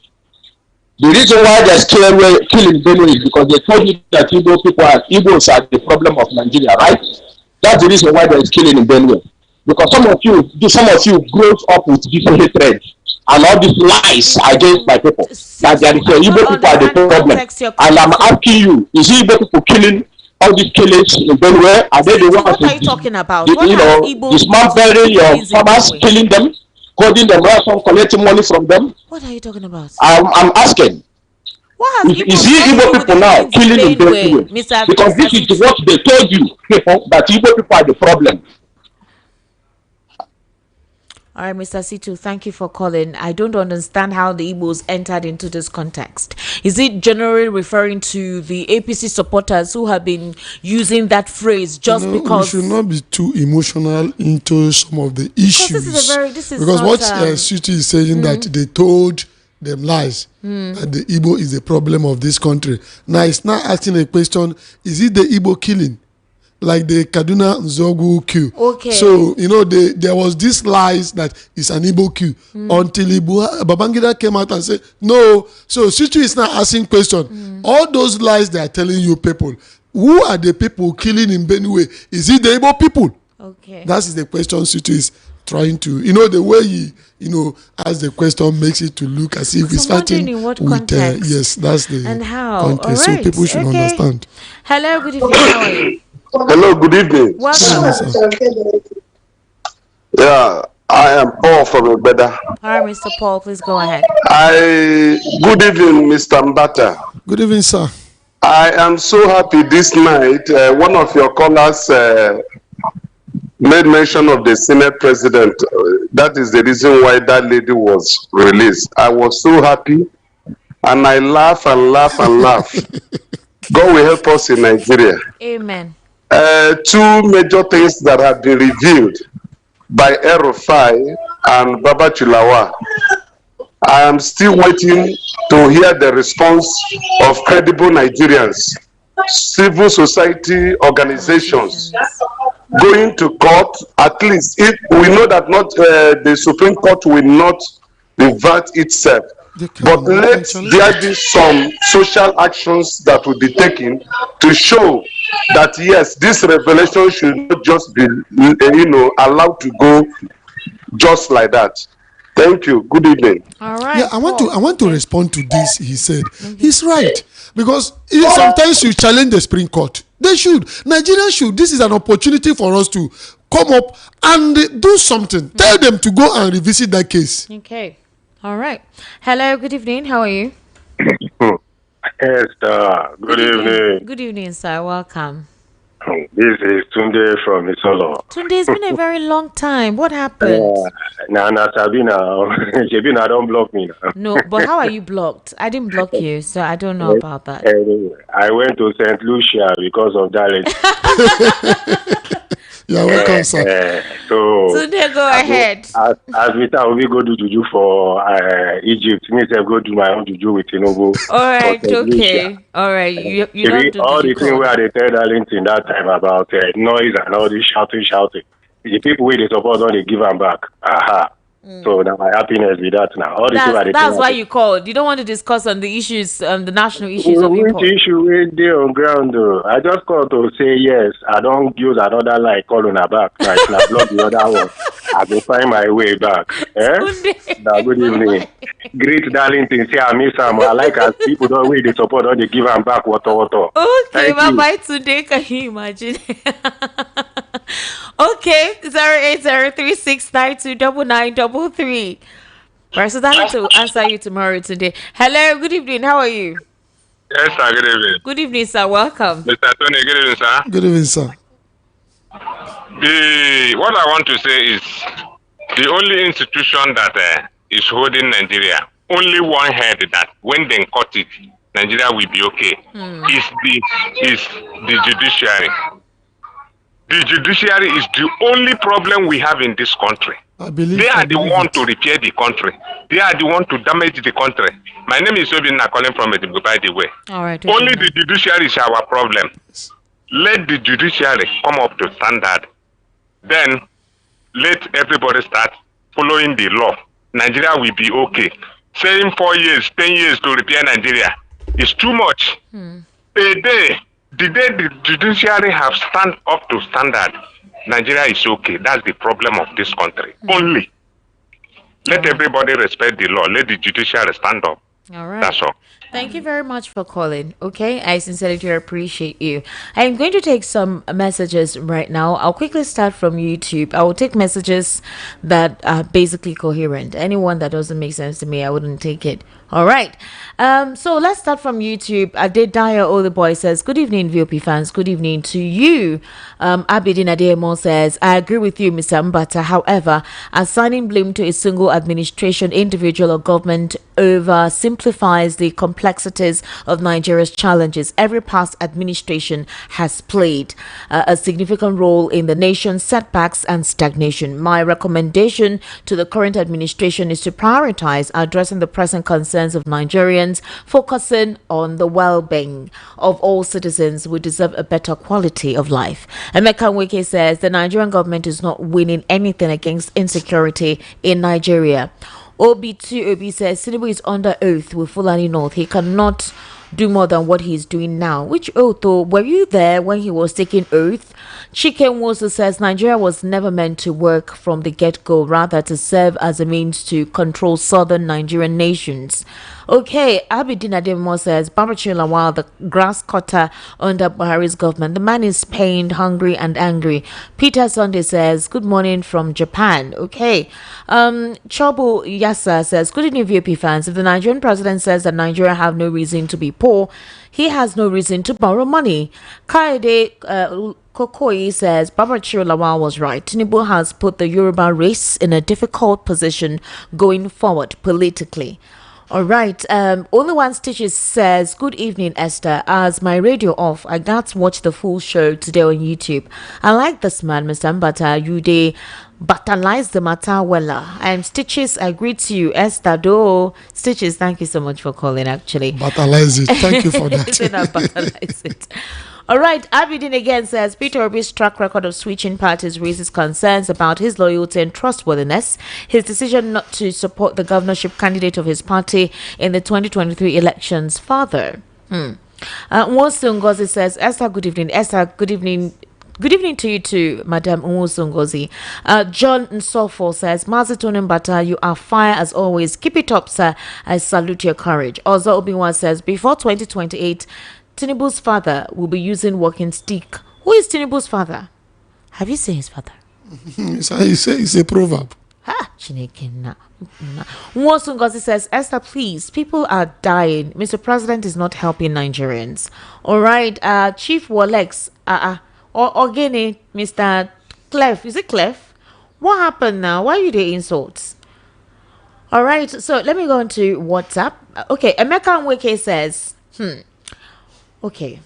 The reason why there's killing in Benue is because they told you that Igbos are the problem of Nigeria, right? That's the reason why there is killing in Benue. Because some of you grew up with this hatred and all these lies against my people. That there is Igbo people are the problem. And I'm asking you, is Igbo people killing all these killings in Benue? Are they the ones? What are you talking about? Dismantling your farmers, killing them, holding them ransom, collecting money from them? What are you talking about? I'm asking. Is Igbo people now killing in Benue? Because this is what they told you, people, that Igbo people are the problem. All right, Mr. Situ, thank you for calling. I don't understand how the Igbos entered into this context. Is it generally referring to the APC supporters who have been using that phrase just because? We should not be too emotional into some of the issues. Because what Situ is saying that they told them lies, that the Igbo is the problem of this country. Now it's not asking a question, is it the Igbo killing? Like the Kaduna Nzogu coup. Okay. So, there was this lies that it's an Igbo coup until Babangida came out and said, no. So, Situ is now asking question. All those lies they are telling you people, who are the people killing in Benue? Is it the Igbo people? Okay. That is the question Situ is trying to, the way he, ask the question makes it to look as if he's fighting with, yes, that's the and how? context. All right. So people should understand. Hello, good evening. How are you? Hello, good evening. Welcome. Yeah, I am Paul from Obeda. All right, Mr. Paul, please go ahead. Good evening, Mr. Mbata. Good evening, sir. I am so happy this night. One of your callers made mention of the Senate president. That is the reason why that lady was released. I was so happy, and I laugh and laugh and laugh. God will help us in Nigeria. Amen. Two major things that have been revealed by Erufai and Baba Chulawa. I am still waiting to hear the response of credible Nigerians, civil society organizations, going to court. At least if we know that not the Supreme Court will not revert itself. But let there be some social actions that will be taken to show that yes, this revelation should not just be allowed to go just like that. Thank you. Good evening. All right. Yeah, I want to respond to this. He said he's right, because sometimes you challenge the Supreme Court. They should. Nigerians should. This is an opportunity for us to come up and do something. Tell them to go and revisit that case. Okay. All right. Hello, good evening. How are you? Yes, good evening. Good evening, sir. Welcome. This is Tunde from Isolo. Tunde, it's been a very long time. What happened? Sabina, don't block me now. No, but how are you blocked? I didn't block you, so I don't know about that. Anyway, I went to St. Lucia because of that. You're welcome, sir. Tunde, go ahead. As we go do juju for Egypt, me say go do my own juju with Tinubu. All right, okay. All right, you don't do all the thing where they tell Darlington that time about noise and all this shouting. The people where they support don't they give them back. Aha. So now my happiness with that now. All that's why you called. You don't want to discuss on the issues, the national issues of import. Which issue is there on ground though? I just called to say yes. I don't use another lie call on her back. Like I block the other one. I will find my way back. Now, good evening. Great Darlington. Say I miss him. I like as people don't wait they support or they give them back water. Okay, bye today. Can you imagine? Okay, 08036929933. Personally to answer you tomorrow today. Hello, good evening. How are you? Yes, sir. Good evening. Good evening, sir. Welcome. Mr. Tony, good evening, sir. Good evening, sir. What I want to say is the only institution that is holding Nigeria, only one head that when they cut it, Nigeria will be okay. Is the judiciary. The judiciary is the only problem we have in this country. They are the one to repair the country. They are the one to damage the country. My name is Obinna calling from Edinburgh, by the way. All right. Only the judiciary is our problem. Let the judiciary come up to standard. Then let everybody start following the law. Nigeria will be okay. Saying 4 years, 10 years to repair Nigeria is too much. The day the judiciary have stand up to standard, Nigeria is okay. That's the problem of this country. Only. Let everybody respect the law. Let the judiciary stand up. All right. That's all. Thank you very much for calling. Okay, I sincerely do appreciate you. I'm going to take some messages right now. I'll quickly start from YouTube. I will take messages that are basically coherent. Anyone that doesn't make sense to me, I wouldn't take it. All right. So let's start from YouTube. Adedaya Oleboy says, good evening, VOP fans. Good evening to you. Abidin Ademo says, I agree with you, Mr. Mbata. However, assigning blame to a single administration, individual, or government over simplifies the complexities of Nigeria's challenges. Every past administration has played a significant role in the nation's setbacks and stagnation. My recommendation to the current administration is to prioritize addressing the present concerns of Nigerians, focusing on the well-being of all citizens who deserve a better quality of life. Emeka Nweke says the Nigerian government is not winning anything against insecurity in Nigeria. OB2OB says Tinubu is under oath with Fulani North. He cannot do more than what he's doing now. Which oath though? Were you there when he was taking oath? Chike Wosu says Nigeria was never meant to work from the get-go, rather to serve as a means to control southern Nigerian nations. Okay, Abidin Ademo says Babachir Lawal, the grass cutter under Buhari's government. The man is pained, hungry, and angry. Peter Sunday says good morning from Japan. Okay, Chobo Yasa says good evening, VOP fans. If the Nigerian president says that Nigeria have no reason to be poor, he has no reason to borrow money. Kaede Kokoi says Babachir Lawal was right. Tinubu has put the Yoruba race in a difficult position going forward politically. All right. Only One Stitches says, good evening, Esther. As my radio off, I got to watch the full show today on YouTube. I like this man, Mr. Mbata. You they battalize the matter well. And Stitches, I greet to you, Esther. Do Stitches, thank you so much for calling, actually. Battalize it. Thank you for that. Battalize it. All right, Abidin again says Peter Obi's track record of switching parties raises concerns about his loyalty and trustworthiness. His decision not to support the governorship candidate of his party in the 2023 elections further. Nwosu Ngozi says, Esther, good evening. Esther, good evening. Good evening to you too, Madam Nwosu Ngozi. John Nsofo says, Mazitonin Mbata, you are fire as always. Keep it up, sir. I salute your courage. Ozo Obiwa says, before 2028, Tinubu's father will be using walking stick. Who is Tinubu's father? Have you seen his father? It's a proverb. Nwosu Ngozi says, Esther, please, people are dying. Mr. President is not helping Nigerians. All right, Chief Wolex, Ogene, Mr. Clef, is it Clef? What happened now? Why are you the insults? All right, so let me go on to WhatsApp. Okay, Emeka Nweke says, okay,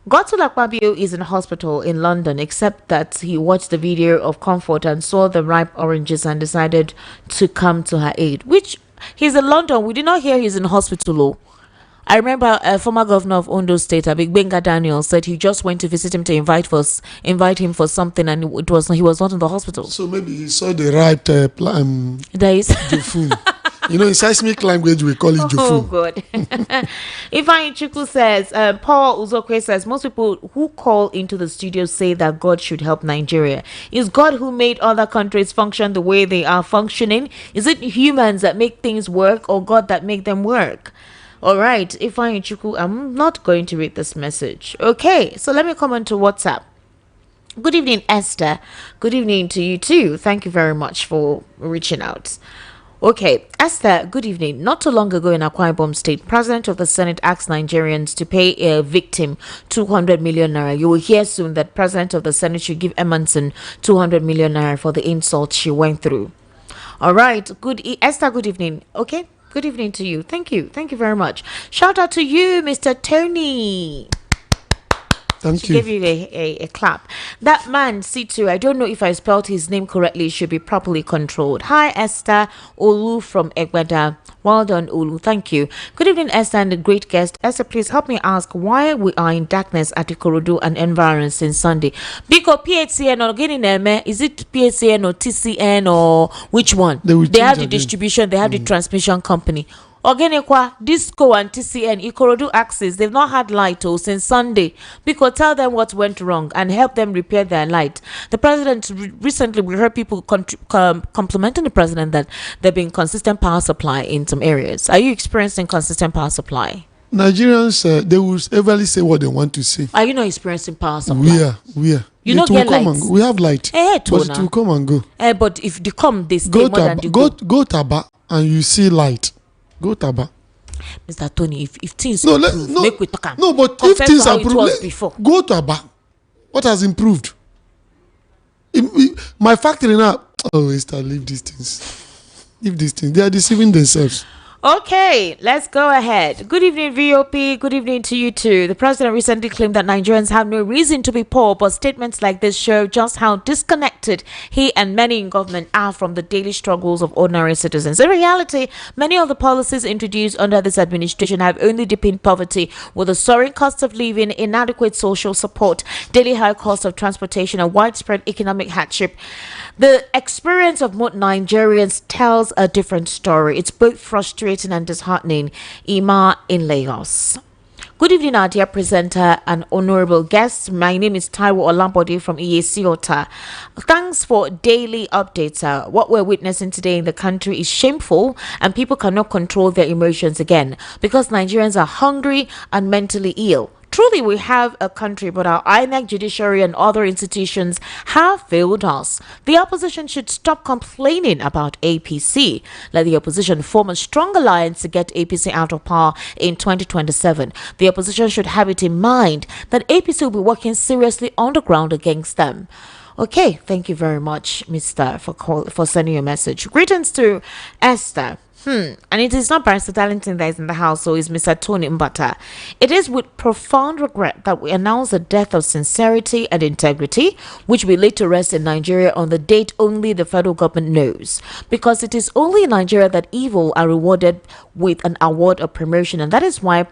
Godswill Akpabio is in hospital in London, except that he watched the video of Comfort and saw the ripe oranges and decided to come to her aid. Which, he's in London. We did not hear he's in hospital. Oh. I remember a former governor of Ondo State, Abigbenga Daniel, said he just went to visit him to invite him for something, and he was not in the hospital. So maybe he saw the right plan. There is. You know, in seismic language, we call it Jufu. Oh, good. Ifeanyi Chukwu says, Paul Uzokwe says, most people who call into the studio say that God should help Nigeria. Is God who made other countries function the way they are functioning? Is it humans that make things work or God that make them work? All right, Ifeanyi Chukwu, I'm not going to read this message. Okay, so let me come on to WhatsApp. Good evening, Esther. Good evening to you too. Thank you very much for reaching out. Okay, Esther, good evening. Not too long ago in Akwa Ibom State, President of the Senate asked Nigerians to pay a victim 200 million naira. You will hear soon that President of the Senate should give Emerson 200 million naira for the insult she went through. All right, Esther, good evening. Okay, Good evening to you. Thank you. Thank you very much. Shout out to you, Mr. Tony. Thank you. Give you a clap. That man, C2, I don't know if I spelled his name correctly, should be properly controlled. Hi, Esther Olu from Egbeda. Well done, Olu. Thank you. Good evening, Esther, and the great guest. Esther, please help me ask why we are in darkness at Ikorodu and environs since Sunday. Because PHCN or getting is it PHCN or TCN or which one? They have the distribution, they have the transmission company. Ogenekwa, Disco and TCN, Ikorodu axis, they've not had light since Sunday. Because tell them what went wrong and help them repair their light. The president, recently we heard people complimenting the president that there been consistent power supply in some areas. Are you experiencing consistent power supply? Nigerians, they will everly say what they want to say. Are you not experiencing power supply? We are. You don't get light. We have light. But it will come and go. But if they come, they stay more than they go. Go Taba and you see light. Go Taba. Mr. Tony, if things improve, make we talk. No, but if things improve, go to Aba. What has improved? My factory now. Oh, leave these things. Leave these things. They are deceiving themselves. Okay, let's go ahead. Good evening, VOP. Good evening to you too. The president recently claimed that Nigerians have no reason to be poor, but statements like this show just how disconnected he and many in government are from the daily struggles of ordinary citizens. In reality, many of the policies introduced under this administration have only deepened poverty, with a soaring cost of living, inadequate social support, daily high cost of transportation, and widespread economic hardship. The experience of most Nigerians tells a different story. It's both frustrating and disheartening. Ima in Lagos. Good evening, our dear presenter and honorable guests. My name is Taiwo Olambode from EAC Ota. Thanks for daily updates. What we're witnessing today in the country is shameful, and people cannot control their emotions again because Nigerians are hungry and mentally ill. Truly, we have a country, but our INEC, judiciary, and other institutions have failed us. The opposition should stop complaining about APC. Let the opposition form a strong alliance to get APC out of power in 2027. The opposition should have it in mind that APC will be working seriously on the ground against them. Okay, thank you very much, Mr. for sending your message. Greetings to Esther. And it is not Barrister Darlington that is in the house, so it's Mr. Tony Mbata. It is with profound regret that we announce the death of sincerity and integrity, which will later rest in Nigeria on the date only the federal government knows. Because it is only in Nigeria that evil are rewarded with an award of promotion, and that is why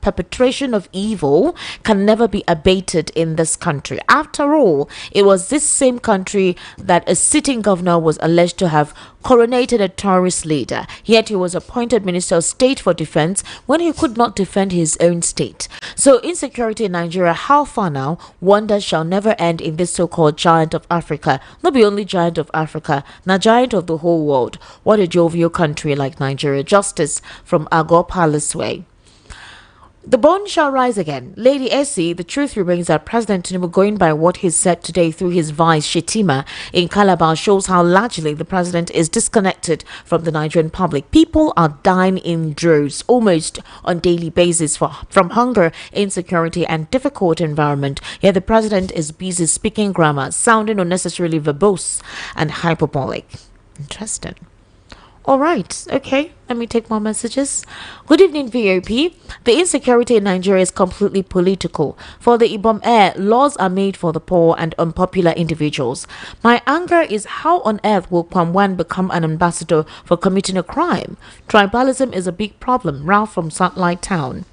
perpetration of evil can never be abated in this country. After all, it was this same country that a sitting governor was alleged to have coronated a terrorist leader, yet he was appointed Minister of State for Defense when he could not defend his own state. So insecurity in Nigeria, how far now? Wonders shall never end in this so-called giant of Africa. Not the only giant of Africa, now giant of the whole world. What a jovial country like Nigeria. Justice from Agor Palace Way. The bone shall rise again. Lady Essie, the truth remains that President Tinubu, going by what he said today through his vice Shetima in Calabar, shows how largely the president is disconnected from the Nigerian public. People are dying in droves almost on daily basis from hunger, insecurity, and difficult environment. Yet the president is busy speaking grammar, sounding unnecessarily verbose and hyperbolic. Interesting. All right, okay, let me take more messages. Good evening, VOP. The insecurity in Nigeria is completely political. For the Ibom Air, laws are made for the poor and unpopular individuals. My anger is how on earth will Kwamwan become an ambassador for committing a crime? Tribalism is a big problem. Ralph from Satellite Town.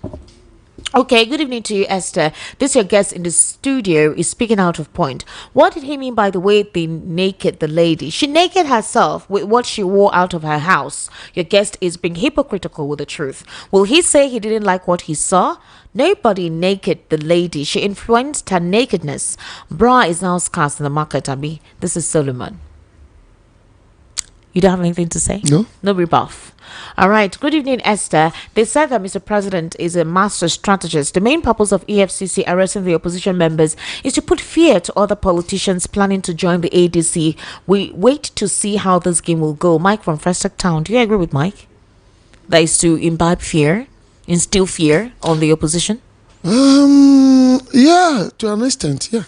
Okay, good evening to you, Esther. This your guest in the studio is speaking out of point. What did he mean by the way they naked the lady? She naked herself with what she wore out of her house. Your guest is being hypocritical with the truth. Will he say he didn't like what he saw? Nobody naked the lady. She influenced her nakedness. Bra is now scarce in the market, Abi. This is Solomon. You don't have anything to say? No. No rebuff. All right. Good evening, Esther. They said that Mr. President is a master strategist. The main purpose of EFCC arresting the opposition members is to put fear to other politicians planning to join the ADC. We wait to see how this game will go. Mike from Frestack Town. Do you agree with Mike? That is to imbibe fear, instill fear on the opposition? Yeah, to an extent, yeah.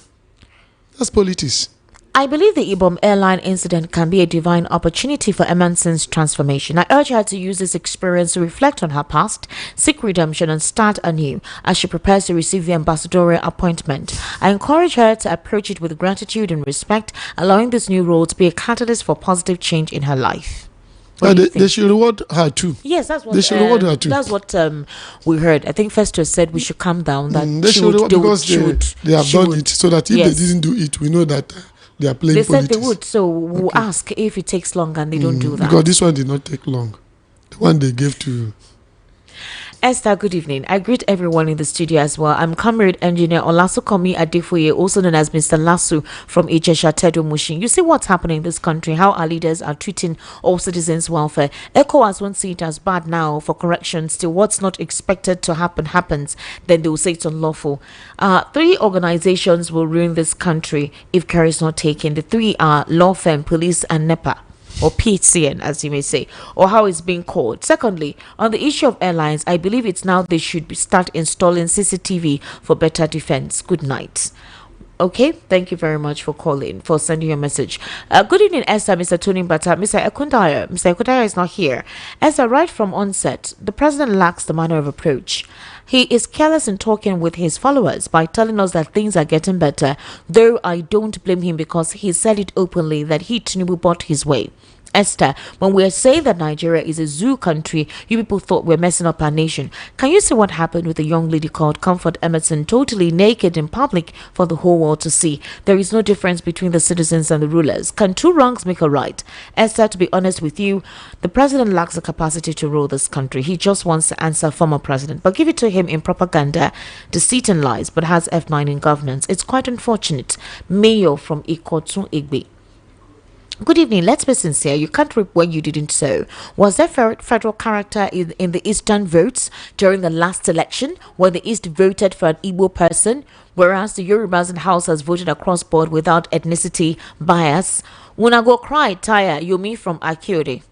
That's politics. I believe the Ibom airline incident can be a divine opportunity for Emerson's transformation. I urge her to use this experience to reflect on her past, seek redemption, and start anew as she prepares to receive the ambassadorial appointment. I encourage her to approach it with gratitude and respect, allowing this new role to be a catalyst for positive change in her life. They should reward her too. Yes, that's what they should reward her too. That's what we heard. I think Festus said we should calm down. That they should reward because they have done it, so that if they didn't do it, we know that they are playing They politics. said they would, so we'll ask if it takes long and they don't do that. Because this one did not take long. The one they gave to Esther, good evening. I greet everyone in the studio as well. I'm Comrade Engineer Olasukomi Adefoye, also known as Mr. Lasso from Ijesha Tedo Mushin. You see what's happening in this country, how our leaders are treating all citizens' welfare. ECOWAS won't see it as bad now for correction. Still, what's not expected to happen happens. Then they will say it's unlawful. 3 organizations will ruin this country if care is not taken. The 3 are law firm, police, and NEPA. Or PHCN, as you may say, or how it's being called. Secondly, on the issue of airlines, I believe it's now they should start installing CCTV for better defense. Good night. Okay, thank you very much for calling, for sending your message. Good evening, Esther, Mr. Tony Bata, Mr. Ekundaya. Mr. Ekundaya is not here. Esther, right from onset, the president lacks the manner of approach. He is careless in talking with his followers by telling us that things are getting better, though I don't blame him because he said it openly that he, Tinubu, bought his way. Esther, when we are saying that Nigeria is a zoo country, you people thought we're messing up our nation. Can you see what happened with a young lady called Comfort Emerson, totally naked in public for the whole world to see? There is no difference between the citizens and the rulers. Can 2 wrongs make a right? Esther, to be honest with you, the president lacks the capacity to rule this country. He just wants to answer former president, but give it to him in propaganda, deceit and lies, but has F9 in governance. It's quite unfortunate. Mayor from Ikotun Igbe. Good evening. Let's be sincere. You can't reap when you didn't sow. Was there federal character in the Eastern votes during the last election when the East voted for an Igbo person, whereas the Yorubas in House has voted across board without ethnicity bias? Una go cry, Taya Yomi from Akiode.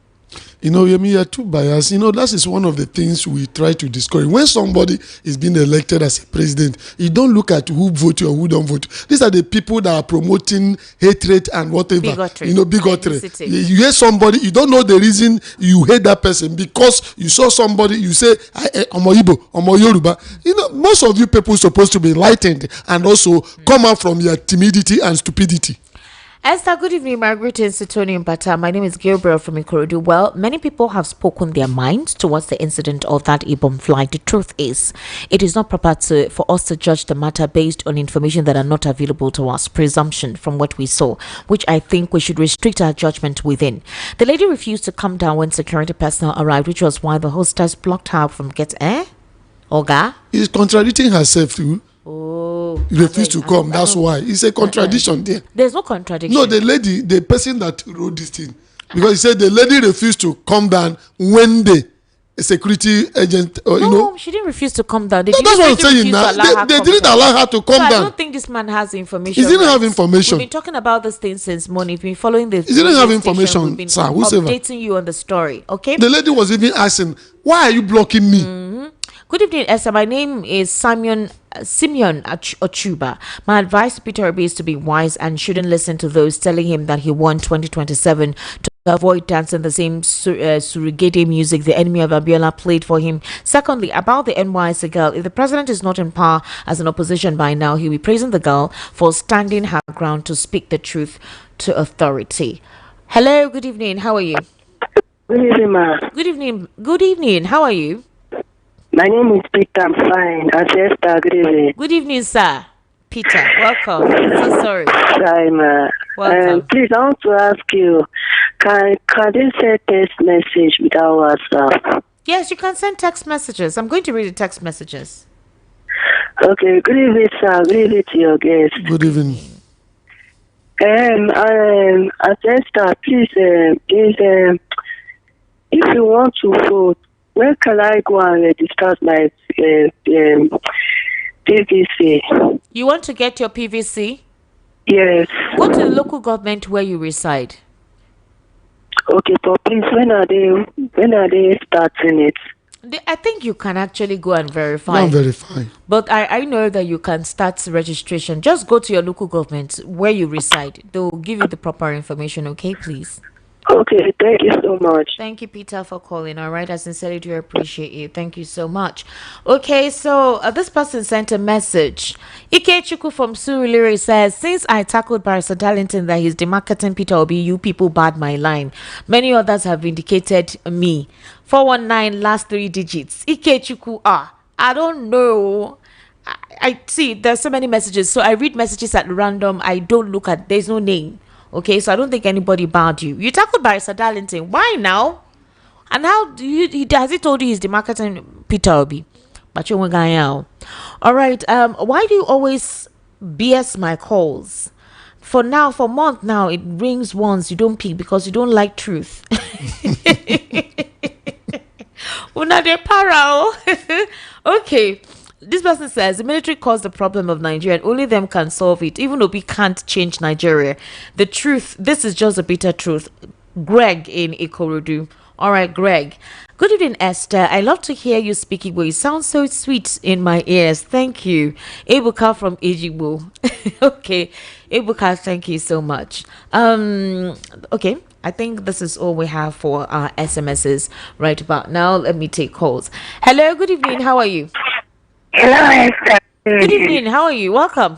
You know, you are too biased. You know, that is one of the things we try to discourage. When somebody is being elected as a president, you don't look at who vote or who don't vote. These are the people that are promoting hatred and whatever. Bigotry. You know, bigotry. You hear somebody, you don't know the reason you hate that person because you saw somebody, you say, I'm Igbo, I'm Yoruba. You know, most of you people are supposed to be enlightened and also come out from your timidity and stupidity. Esther, good evening, Margaret and Sitoni Mbata. My name is Gabriel from Ikorodu. Well, many people have spoken their minds towards the incident of that Ibom flight. The truth is, it is not proper for us to judge the matter based on information that are not available to us, presumption from what we saw, which I think we should restrict our judgment within. The lady refused to come down when security personnel arrived, which was why the hostess blocked her from Oga? Is contradicting herself too. Oh, refused to come. That's why it's a contradiction there. There's no contradiction. No, the person that wrote this thing, because he said the lady refused to come down when the security agent, she didn't refuse to come down. That's what I'm saying now. They didn't allow her to come down. I don't think this man has information. He didn't have information. We've been talking about this thing since morning. We've been following this. He didn't have information, sir. Updating you on the story. Okay. The lady was even asking, "Why are you blocking me?" Good evening, Esther. My name is Simeon Ochuba. My advice to Peter Obi is to be wise and shouldn't listen to those telling him that he won 2027 to avoid dancing the same surrogate music the enemy of Abiola played for him. Secondly, about the NYC girl, if the president is not in power as an opposition by now, he'll be praising the girl for standing her ground to speak the truth to authority. Hello, good evening. How are you? Good evening, ma. Good evening. Good evening. How are you? My name is Peter. I'm fine. Esther, good evening. Good evening, sir. Peter, welcome. I'm so sorry. Hi, ma. Welcome. Please, I want to ask you, can they send text message without WhatsApp? Yes, you can send text messages. I'm going to read the text messages. Okay, good evening, sir. Good evening to your guest. Good evening. Esther, please, if you want to vote, where can I go and register my PVC? You want to get your PVC? Yes. Go to the local government where you reside. Okay, but please, when are they starting it? I think you can actually go and verify. Go and verify. But I know that you can start registration. Just go to your local government where you reside. They'll give you the proper information, okay, please? Okay, thank you so much. Thank you, Peter, for calling. All right, I sincerely do appreciate you. Thank you so much. Okay, so this person sent a message. Ikechuku from Surulere says, since I tackled Barrister Darlington that he's demarketing Peter Obi, you people barred my line. Many others have vindicated me. 419 last 3 digits. Ikechuku, I don't know. I see there's so many messages, so I read messages at random. I don't look at, there's no name. Okay, so I don't think anybody barred you. You tackled Barrister Darlington. Why now? And how do you? Has he told you he's demarketing Peter Obi? But you won't go. All right. Why do you always BS my calls? For a month now, it rings once. You don't pick because you don't like truth. Una de para. Okay. This person says the military caused the problem of Nigeria and only them can solve it. Even though we can't change Nigeria. The truth, this is just a bitter truth. Greg in Ikorodu. All right, Greg. Good evening, Esther. I love to hear you speak Igbo. You sound so sweet in my ears. Thank you. Ebuka from Ejigbo. Okay. Ebuka, thank you so much. Okay. I think this is all we have for our SMSs right about now. Let me take calls. Hello, good evening. How are you? Hello, Esther. Good evening. How are you? Welcome.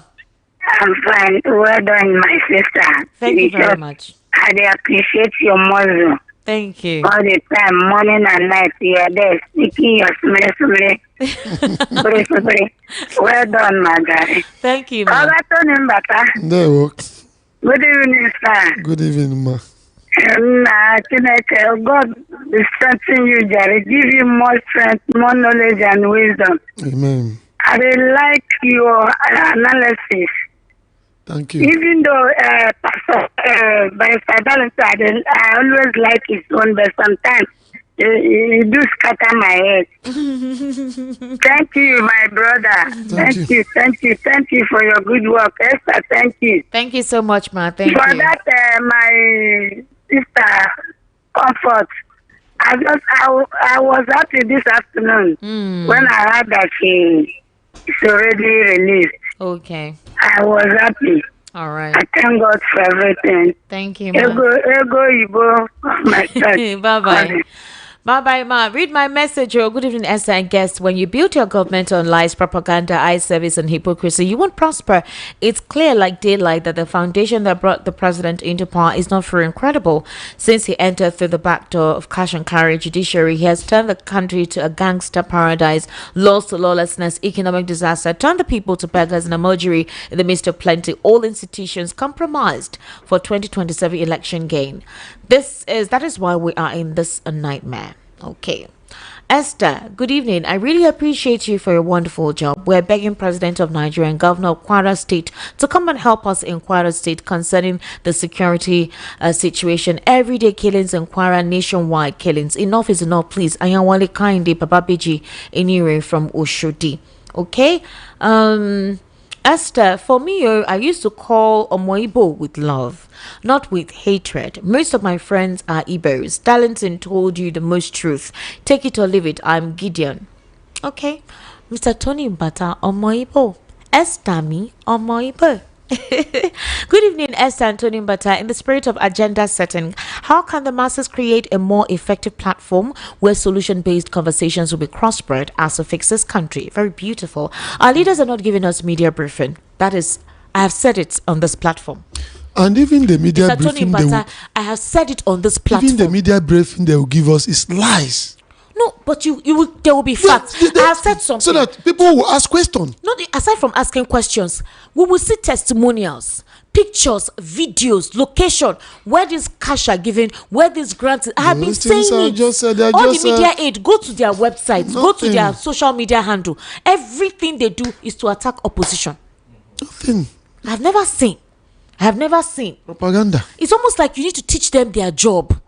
I'm fine. Well done, my sister. Thank you very much. I appreciate your muzzle. Thank you. All the time, morning and night, you are there speaking your smile. Well done, my guy. Thank you, ma. There works. Good evening, sir. Good evening, ma. God strengthen you, Jerry. Give you more strength, more knowledge, and wisdom. Amen. I really like your analysis. Thank you. Even though Barrister Darlington, I always like his own, but sometimes he do scatter my head. Thank you, my brother. Thank you for your good work, Esther. Thank you. Thank you so much, ma. Thank for you. That, my sister Comfort. I was happy this afternoon when I heard that she's already released. Okay. I was happy. All right. I thank God for everything. Thank you, ma. Ego, my church. Bye-bye. Bye-bye, ma. Read my message. Oh, good evening, Esther and guests. When you build your government on lies, propaganda, eye service, and hypocrisy, you won't prosper. It's clear like daylight that the foundation that brought the president into power is not very incredible. Since he entered through the back door of cash and carry judiciary, he has turned the country to a gangster paradise, laws to lawlessness, economic disaster, turned the people to beggars and a murdery in the midst of plenty, all institutions compromised for 2027 election gain. That is why we are in this nightmare. Okay. Esther, good evening. I really appreciate you for your wonderful job. We're begging President of Nigeria and Governor of Kwara State to come and help us in Kwara State concerning the security situation. Everyday killings in Kwara, nationwide killings. Enough is enough, please. Ayanwale Kainde Bababiji Inire from Oshodi. Okay? Esther, for me, I used to call Omoibo with love, not with hatred. Most of my friends are Igbos. Darlington told you the most truth. Take it or leave it. I'm Gideon. Okay. Mr. Tony Mbata, Omoibo. Esther me, Omoibo. Good evening, Esther and Tony Mbata. In the spirit of agenda setting, how can the masses create a more effective platform where solution-based conversations will be crossbred as to fix this country? Very beautiful. Our leaders are not giving us media briefing. That is, I have said it on this platform. And even the media Mr. briefing, Tony Mbata, I have said it on this platform. Even the media briefing they will give us is lies. No, but there will be facts. I have said something. So that people will ask questions. Not aside from asking questions, we will see testimonials, pictures, videos, location, where this cash are given, where this grants. I have been saying it. All the media aid, go to their websites, go to their social media handle. Everything they do is to attack opposition. Nothing. I have never seen propaganda. It's almost like you need to teach them their job.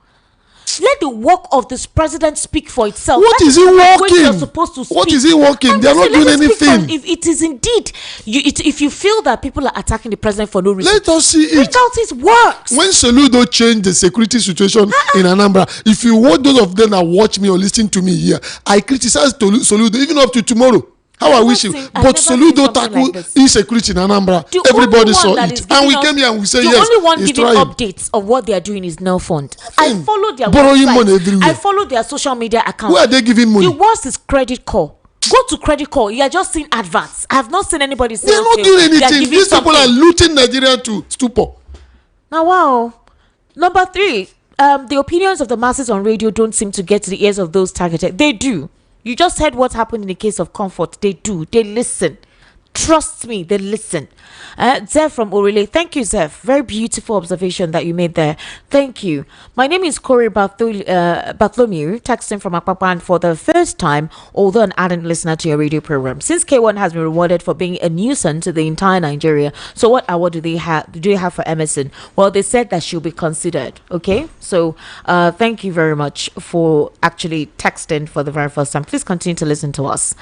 Let the work of this president speak for itself. What is he working? You're supposed to speak. What is he working? They are not doing anything. If it is indeed, if you feel that people are attacking the president for no reason, let us see it. Bring out his works. When Soludo changed the security situation in Anambra, if you want those of them that watch me or listen to me here, I criticize Soludo even up to tomorrow. How I wish you, but Soludo tackle insecurity in Anambra. Everybody saw it, and we came here and we say yes. The only one giving updates of what they are doing is Nel Fund. I follow their borrowing money everywhere. I follow their social media accounts. Where are they giving money? The worst is Credit Call. Go to Credit Call. You are just seeing adverts. I have not seen anybody say they are not doing anything. These people are looting Nigeria to stupor. Now, wow. Number 3, the opinions of the masses on radio don't seem to get to the ears of those targeted. They do. You just heard what happened in the case of Comfort. They do. They listen. Trust me, they listen. Zev from Orele. Thank you, Zev. Very beautiful observation that you made there. Thank you. My name is Corey Bartholomew, texting from Akpapan for the first time, although an ardent listener to your radio program. Since K1 has been rewarded for being a nuisance to the entire Nigeria, so what award do they have for Emerson? Well, they said that she'll be considered. Okay, so thank you very much for actually texting for the very first time. Please continue to listen to us.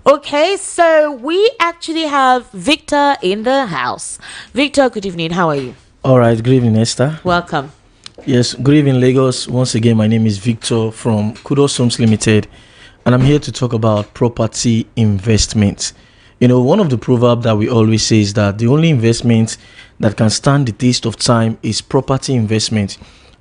Okay, so we actually have Victor in the house. Victor, good evening. How are you? All right, good evening, Esther. Welcome. Yes, good evening, Lagos. Once again, my name is Victor from Kudos Homes Limited, and I'm here to talk about property investment. You know, one of the proverbs that we always say is that the only investment that can stand the test of time is property investment,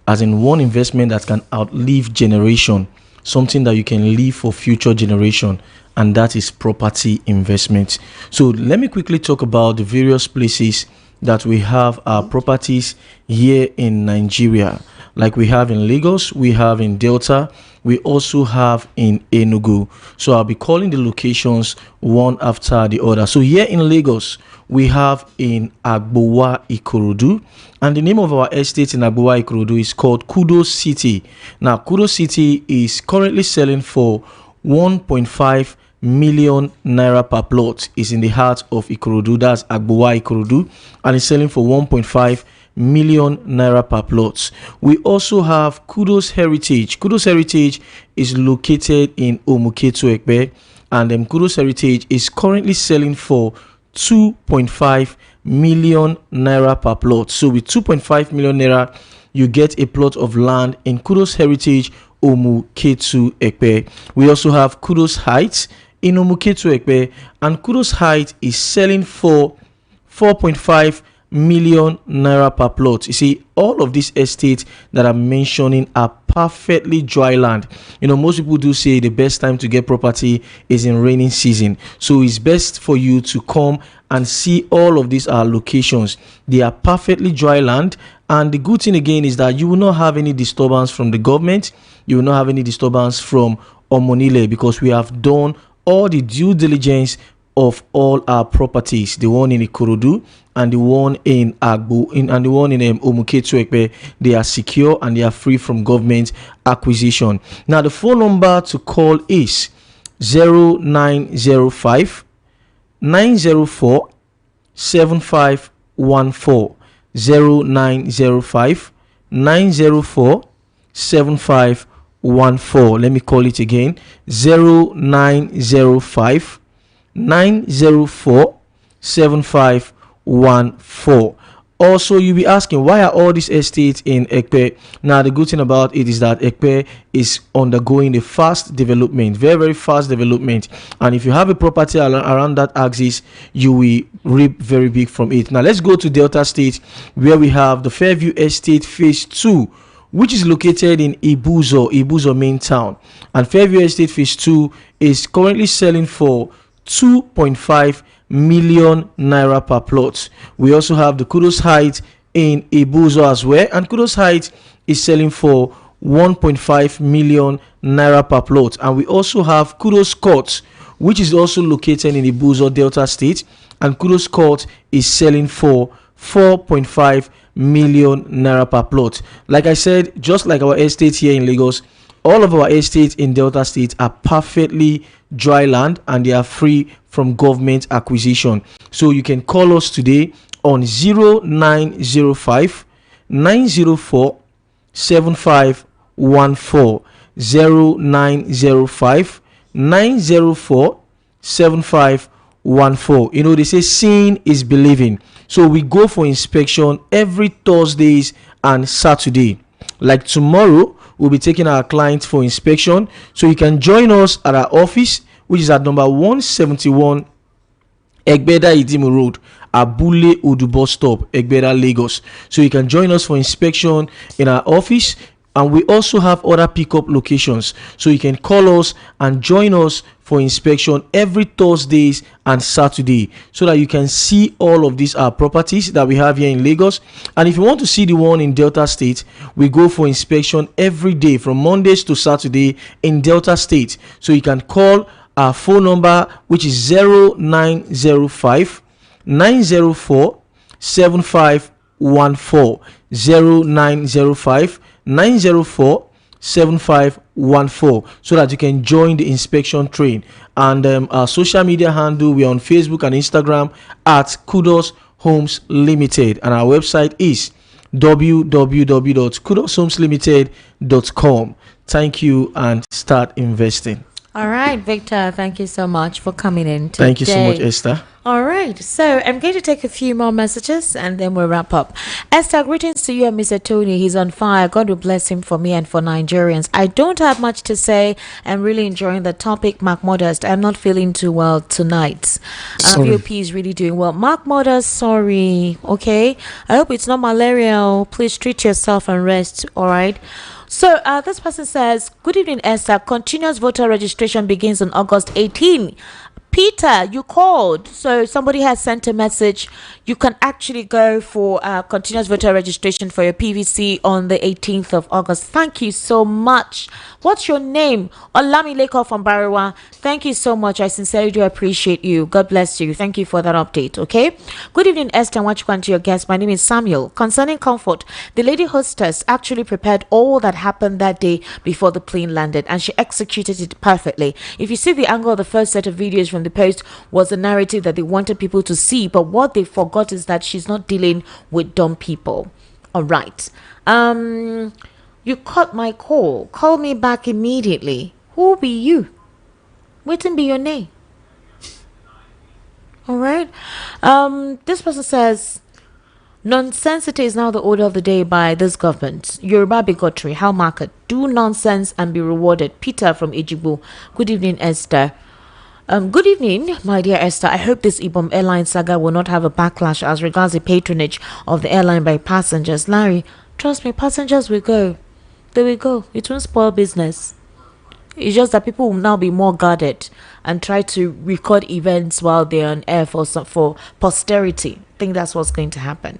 as in one investment that can outlive generation, something that you can leave for future generation, and that is property investment. So let me quickly talk about the various places that we have our properties here in Nigeria. Like we have in Lagos, we have in Delta, we also have in Enugu. So I'll be calling the locations one after the other. So here in Lagos, we have in Agbowa Ikorodu, and the name of our estate in Agbowa Ikorodu is called Kudos City. Now, Kudos City is currently selling for 1.5 million naira per plot. Is in the heart of Ikorodu, that's Agbowa Ikorodu, and it's selling for 1.5 million naira per plot. We also have Kudos Heritage. Kudos Heritage is located in Omuketu Ekpe, and Kudos Heritage is currently selling for 2.5 million naira per plot. So with 2.5 million naira, you get a plot of land in Kudos Heritage, Omuketu Ekpe. We also have Kudos Heights in Omuketu Ekpe, and Kudos Heights is selling for 4.5 million naira per plot. You see, all of these estates that I'm mentioning are perfectly dry land. You know, most people do say the best time to get property is in raining season, so it's best for you to come and see all of these locations. They are perfectly dry land, and the good thing again is that you will not have any disturbance from the government. You will not have any disturbance from Omonile, because we have done all the due diligence of all our properties. The one in Ikorodu and the one in Agbo and the one in Omuketu Ekpe, they are secure and they are free from government acquisition. Now the phone number to call is 0905 904 7514. 0905 904 7514. Let me call it again. 0905 904 7514. Also, you'll be asking, why are all these estates in Ekpe? Now, the good thing about it is that Ekpe is undergoing a fast development, very, very fast development. And if you have a property around that axis, you will reap very big from it. Now, let's go to Delta State, where we have the Fairview Estate Phase 2, which is located in Ibuzo main town. And Fairview Estate Phase 2 is currently selling for 2.5 million naira per plot. We also have the Kudos Heights in Ibuzo as well, and Kudos Heights is selling for 1.5 million naira per plot. And we also have Kudos Court, which is also located in Ibuzo, Delta State, and Kudos Court is selling for 4.5 million naira per plot. Like I said, just like our estate here in Lagos, all of our estates in Delta State are perfectly dry land and they are free from government acquisition. So you can call us today on 0905 904 7514. 0905 904 7514. You know, they say seeing is believing. So we go for inspection every Thursdays and Saturday. Like tomorrow, we'll be taking our clients for inspection. So you can join us at our office, which is at number 171 Egbeda Idimu Road, Abule Odu bus stop, Egbeda, Lagos. So you can join us for inspection in our office. And we also have other pickup locations. So you can call us and join us for inspection every Thursdays and Saturday, so that you can see all of these properties that we have here in Lagos. And if you want to see the one in Delta State, we go for inspection every day from Mondays to Saturday in Delta State. So you can call our phone number, which is 0905 904 7514, 0905 904 7514, so that you can join the inspection train. And our social media handle, we're on Facebook and Instagram at Kudos Homes Limited, and our website is www.kudoshomesLimited.com. Thank you, and start investing. All right, Victor, thank you so much for coming in today. Thank you so much, Esther. All right, so I'm going to take a few more messages and then we'll wrap up. Esther, greetings to you and Mr. Tony. He's on fire. God will bless him for me and for Nigerians. I don't have much to say. I'm really enjoying the topic. Mark Modest, I'm not feeling too well tonight. VOP is really doing well. Mark Modest, sorry. Okay, I hope it's not malaria. Please treat yourself and rest. All right. So this person says, good evening, Esther. Continuous voter registration begins on August 18. Peter, you called, so somebody has sent a message. You can actually go for continuous voter registration for your PVC on the 18th of August. Thank you so much. What's your name? Olamileko from Bariwa. Thank you so much. I sincerely do appreciate you. God bless you. Thank you for that update. Okay. Good evening, Esther, and what you want to your guest. My name is Samuel. Concerning comfort, the lady hostess actually prepared all that happened that day before the plane landed, and she executed it perfectly. If you see the angle of the first set of videos from the post was a narrative that they wanted people to see, but what they forgot is that she's not dealing with dumb people. All right. You caught my call. Call me back immediately. Who be you? Waiting be your name. All right. This person says, nonsensity is now the order of the day by this government. Yoruba bigotry, how market? Do nonsense and be rewarded. Peter from Ejigbo. Good evening, Esther. Good evening, my dear Esther. I hope this Ibom airline saga will not have a backlash as regards the patronage of the airline by passengers. Larry, trust me, passengers will go. They will go. It won't spoil business. It's just that people will now be more guarded and try to record events while they're on air for posterity. I think that's what's going to happen.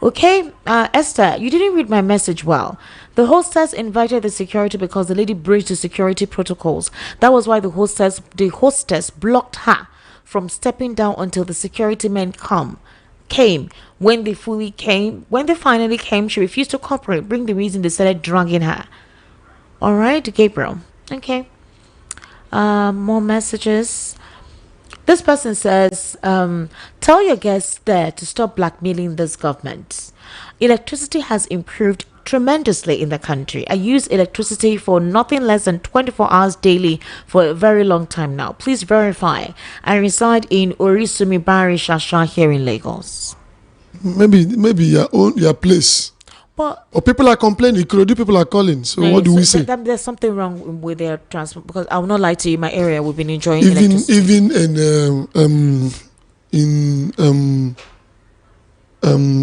Okay, Esther, you didn't read my message well. The hostess invited the security because the lady breached the security protocols. That was why the hostess blocked her from stepping down until the security men came. When they finally came, she refused to cooperate. Bring the reason they started dragging her. All right, Gabriel. Okay. More messages. This person says, tell your guests there to stop blackmailing this government. Electricity has improved tremendously in the country. I use electricity for nothing less than 24 hours daily for a very long time now. Please verify. I reside in Orisumi Bari Shasha here in Lagos. Maybe your place. But or people are complaining. People are calling. So what do we say? There's something wrong with their transport, because I will not lie to you. My area, we've been enjoying electricity. Even in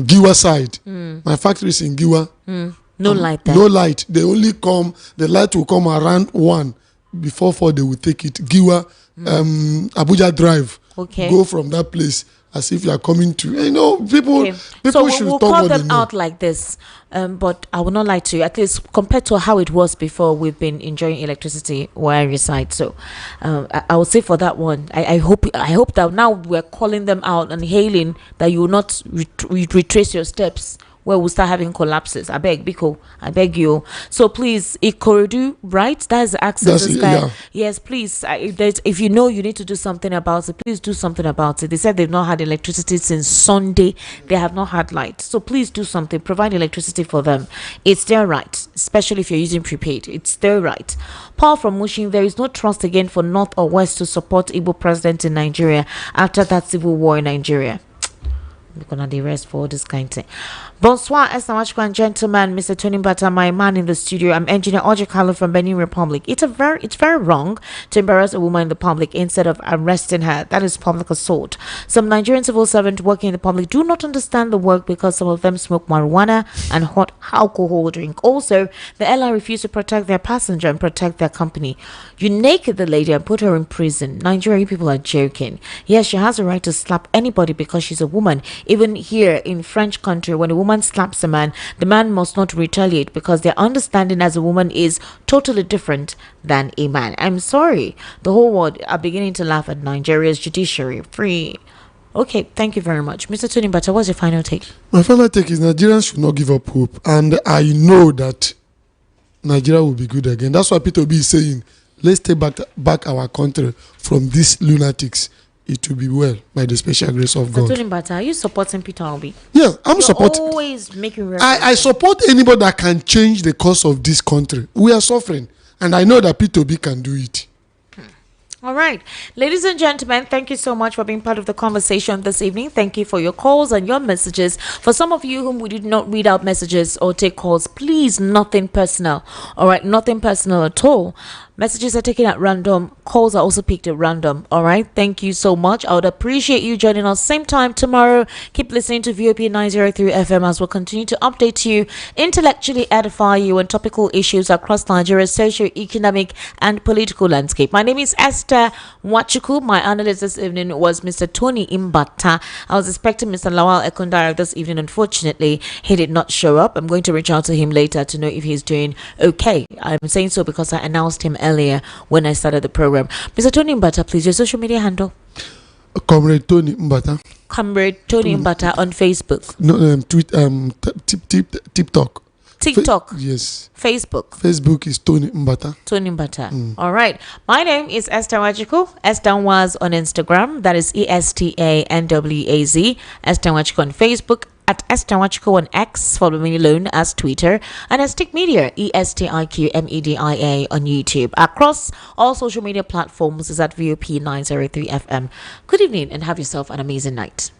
Giwa side, my factory is in Giwa. No light there. No light. They only come. The light will come around 1. Before 4, they will take it. Giwa, Abuja Drive. Okay. Go from that place as if you are coming to. People. Okay. People so we'll call them out like this. But I will not lie to you. At least compared to how it was before, we've been enjoying electricity where I reside. So I will say for that one, I hope that now we're calling them out and hailing that you will not retrace your steps, where we'll start having collapses. I beg, Biko, I beg you. So please, Ikorodu, right? That's the access this guy. Yeah. Yes, please. If you know you need to do something about it, please do something about it. They said they've not had electricity since Sunday. They have not had light. So please do something. Provide electricity for them. It's their right. especially if you're using prepaid. It's their right. Paul from Mushin, there is no trust again for North or West to support Igbo president in Nigeria after that civil war in Nigeria. We're gonna the rest for all this kind of thing. Bonsoir, and gentlemen, Mr. Tony Bata, my man in the studio. I'm engineer Oji Carlo from Benue Republic. It's very wrong to embarrass a woman in the public instead of arresting her. That is public assault. Some Nigerian civil servants working in the public do not understand the work because some of them smoke marijuana and hot alcohol drink. Also, the airline refused to protect their passenger and protect their company. You naked the lady and put her in prison. Nigerian people are joking. Yes, she has a right to slap anybody because she's a woman. Even here in French country, when a woman slaps a man, the man must not retaliate because their understanding as a woman is totally different than a man. I'm sorry, the whole world are beginning to laugh at Nigeria's judiciary. Free. Okay, thank you very much. Mr. Tony Bata, what's your final take? My final take is Nigerians should not give up hope, and I know that Nigeria will be good again. That's why Peter B is saying, let's take back our country from these lunatics. It will be well by the special grace of God. Tony Bata, are you supporting Peter Obi? Yeah, I'm supporting. Always making I support anybody that can change the course of this country. We are suffering, and I know that Peter Obi can do it. All right, ladies and gentlemen, thank you so much for being part of the conversation this evening. Thank you for your calls and your messages. For some of you whom we did not read out messages or take calls, please, nothing personal. All right, nothing personal at all. Messages are taken at random. Calls are also picked at random. All right. Thank you so much. I would appreciate you joining us same time tomorrow. Keep listening to VOP 903 FM as we'll continue to update you, intellectually edify you on topical issues across Nigeria's socio-economic and political landscape. My name is Esther Wachuku. My analyst this evening was Mr. Tony Imbata. I was expecting Mr. Lawal Ekundara this evening. Unfortunately, he did not show up. I'm going to reach out to him later to know if he's doing okay. I'm saying so because I announced him earlier when I started the program. Mr. Tony Mbata, please, your social media handle. Comrade Tony Mbata. Comrade Tony Mbata on Facebook. No, TikTok. TikTok. Yes. Facebook. Facebook is Tony Mbata. Tony Mbata. All right. My name is Esther Wajiku. Esther was on Instagram. That is ESTANWAZ. Esther Wajiku on Facebook. At Esther Wachico on X, formerly known as Twitter, and as Stick Media, ESTIQMEDIA on YouTube. Across all social media platforms is at VOP 903 FM. Good evening and have yourself an amazing night.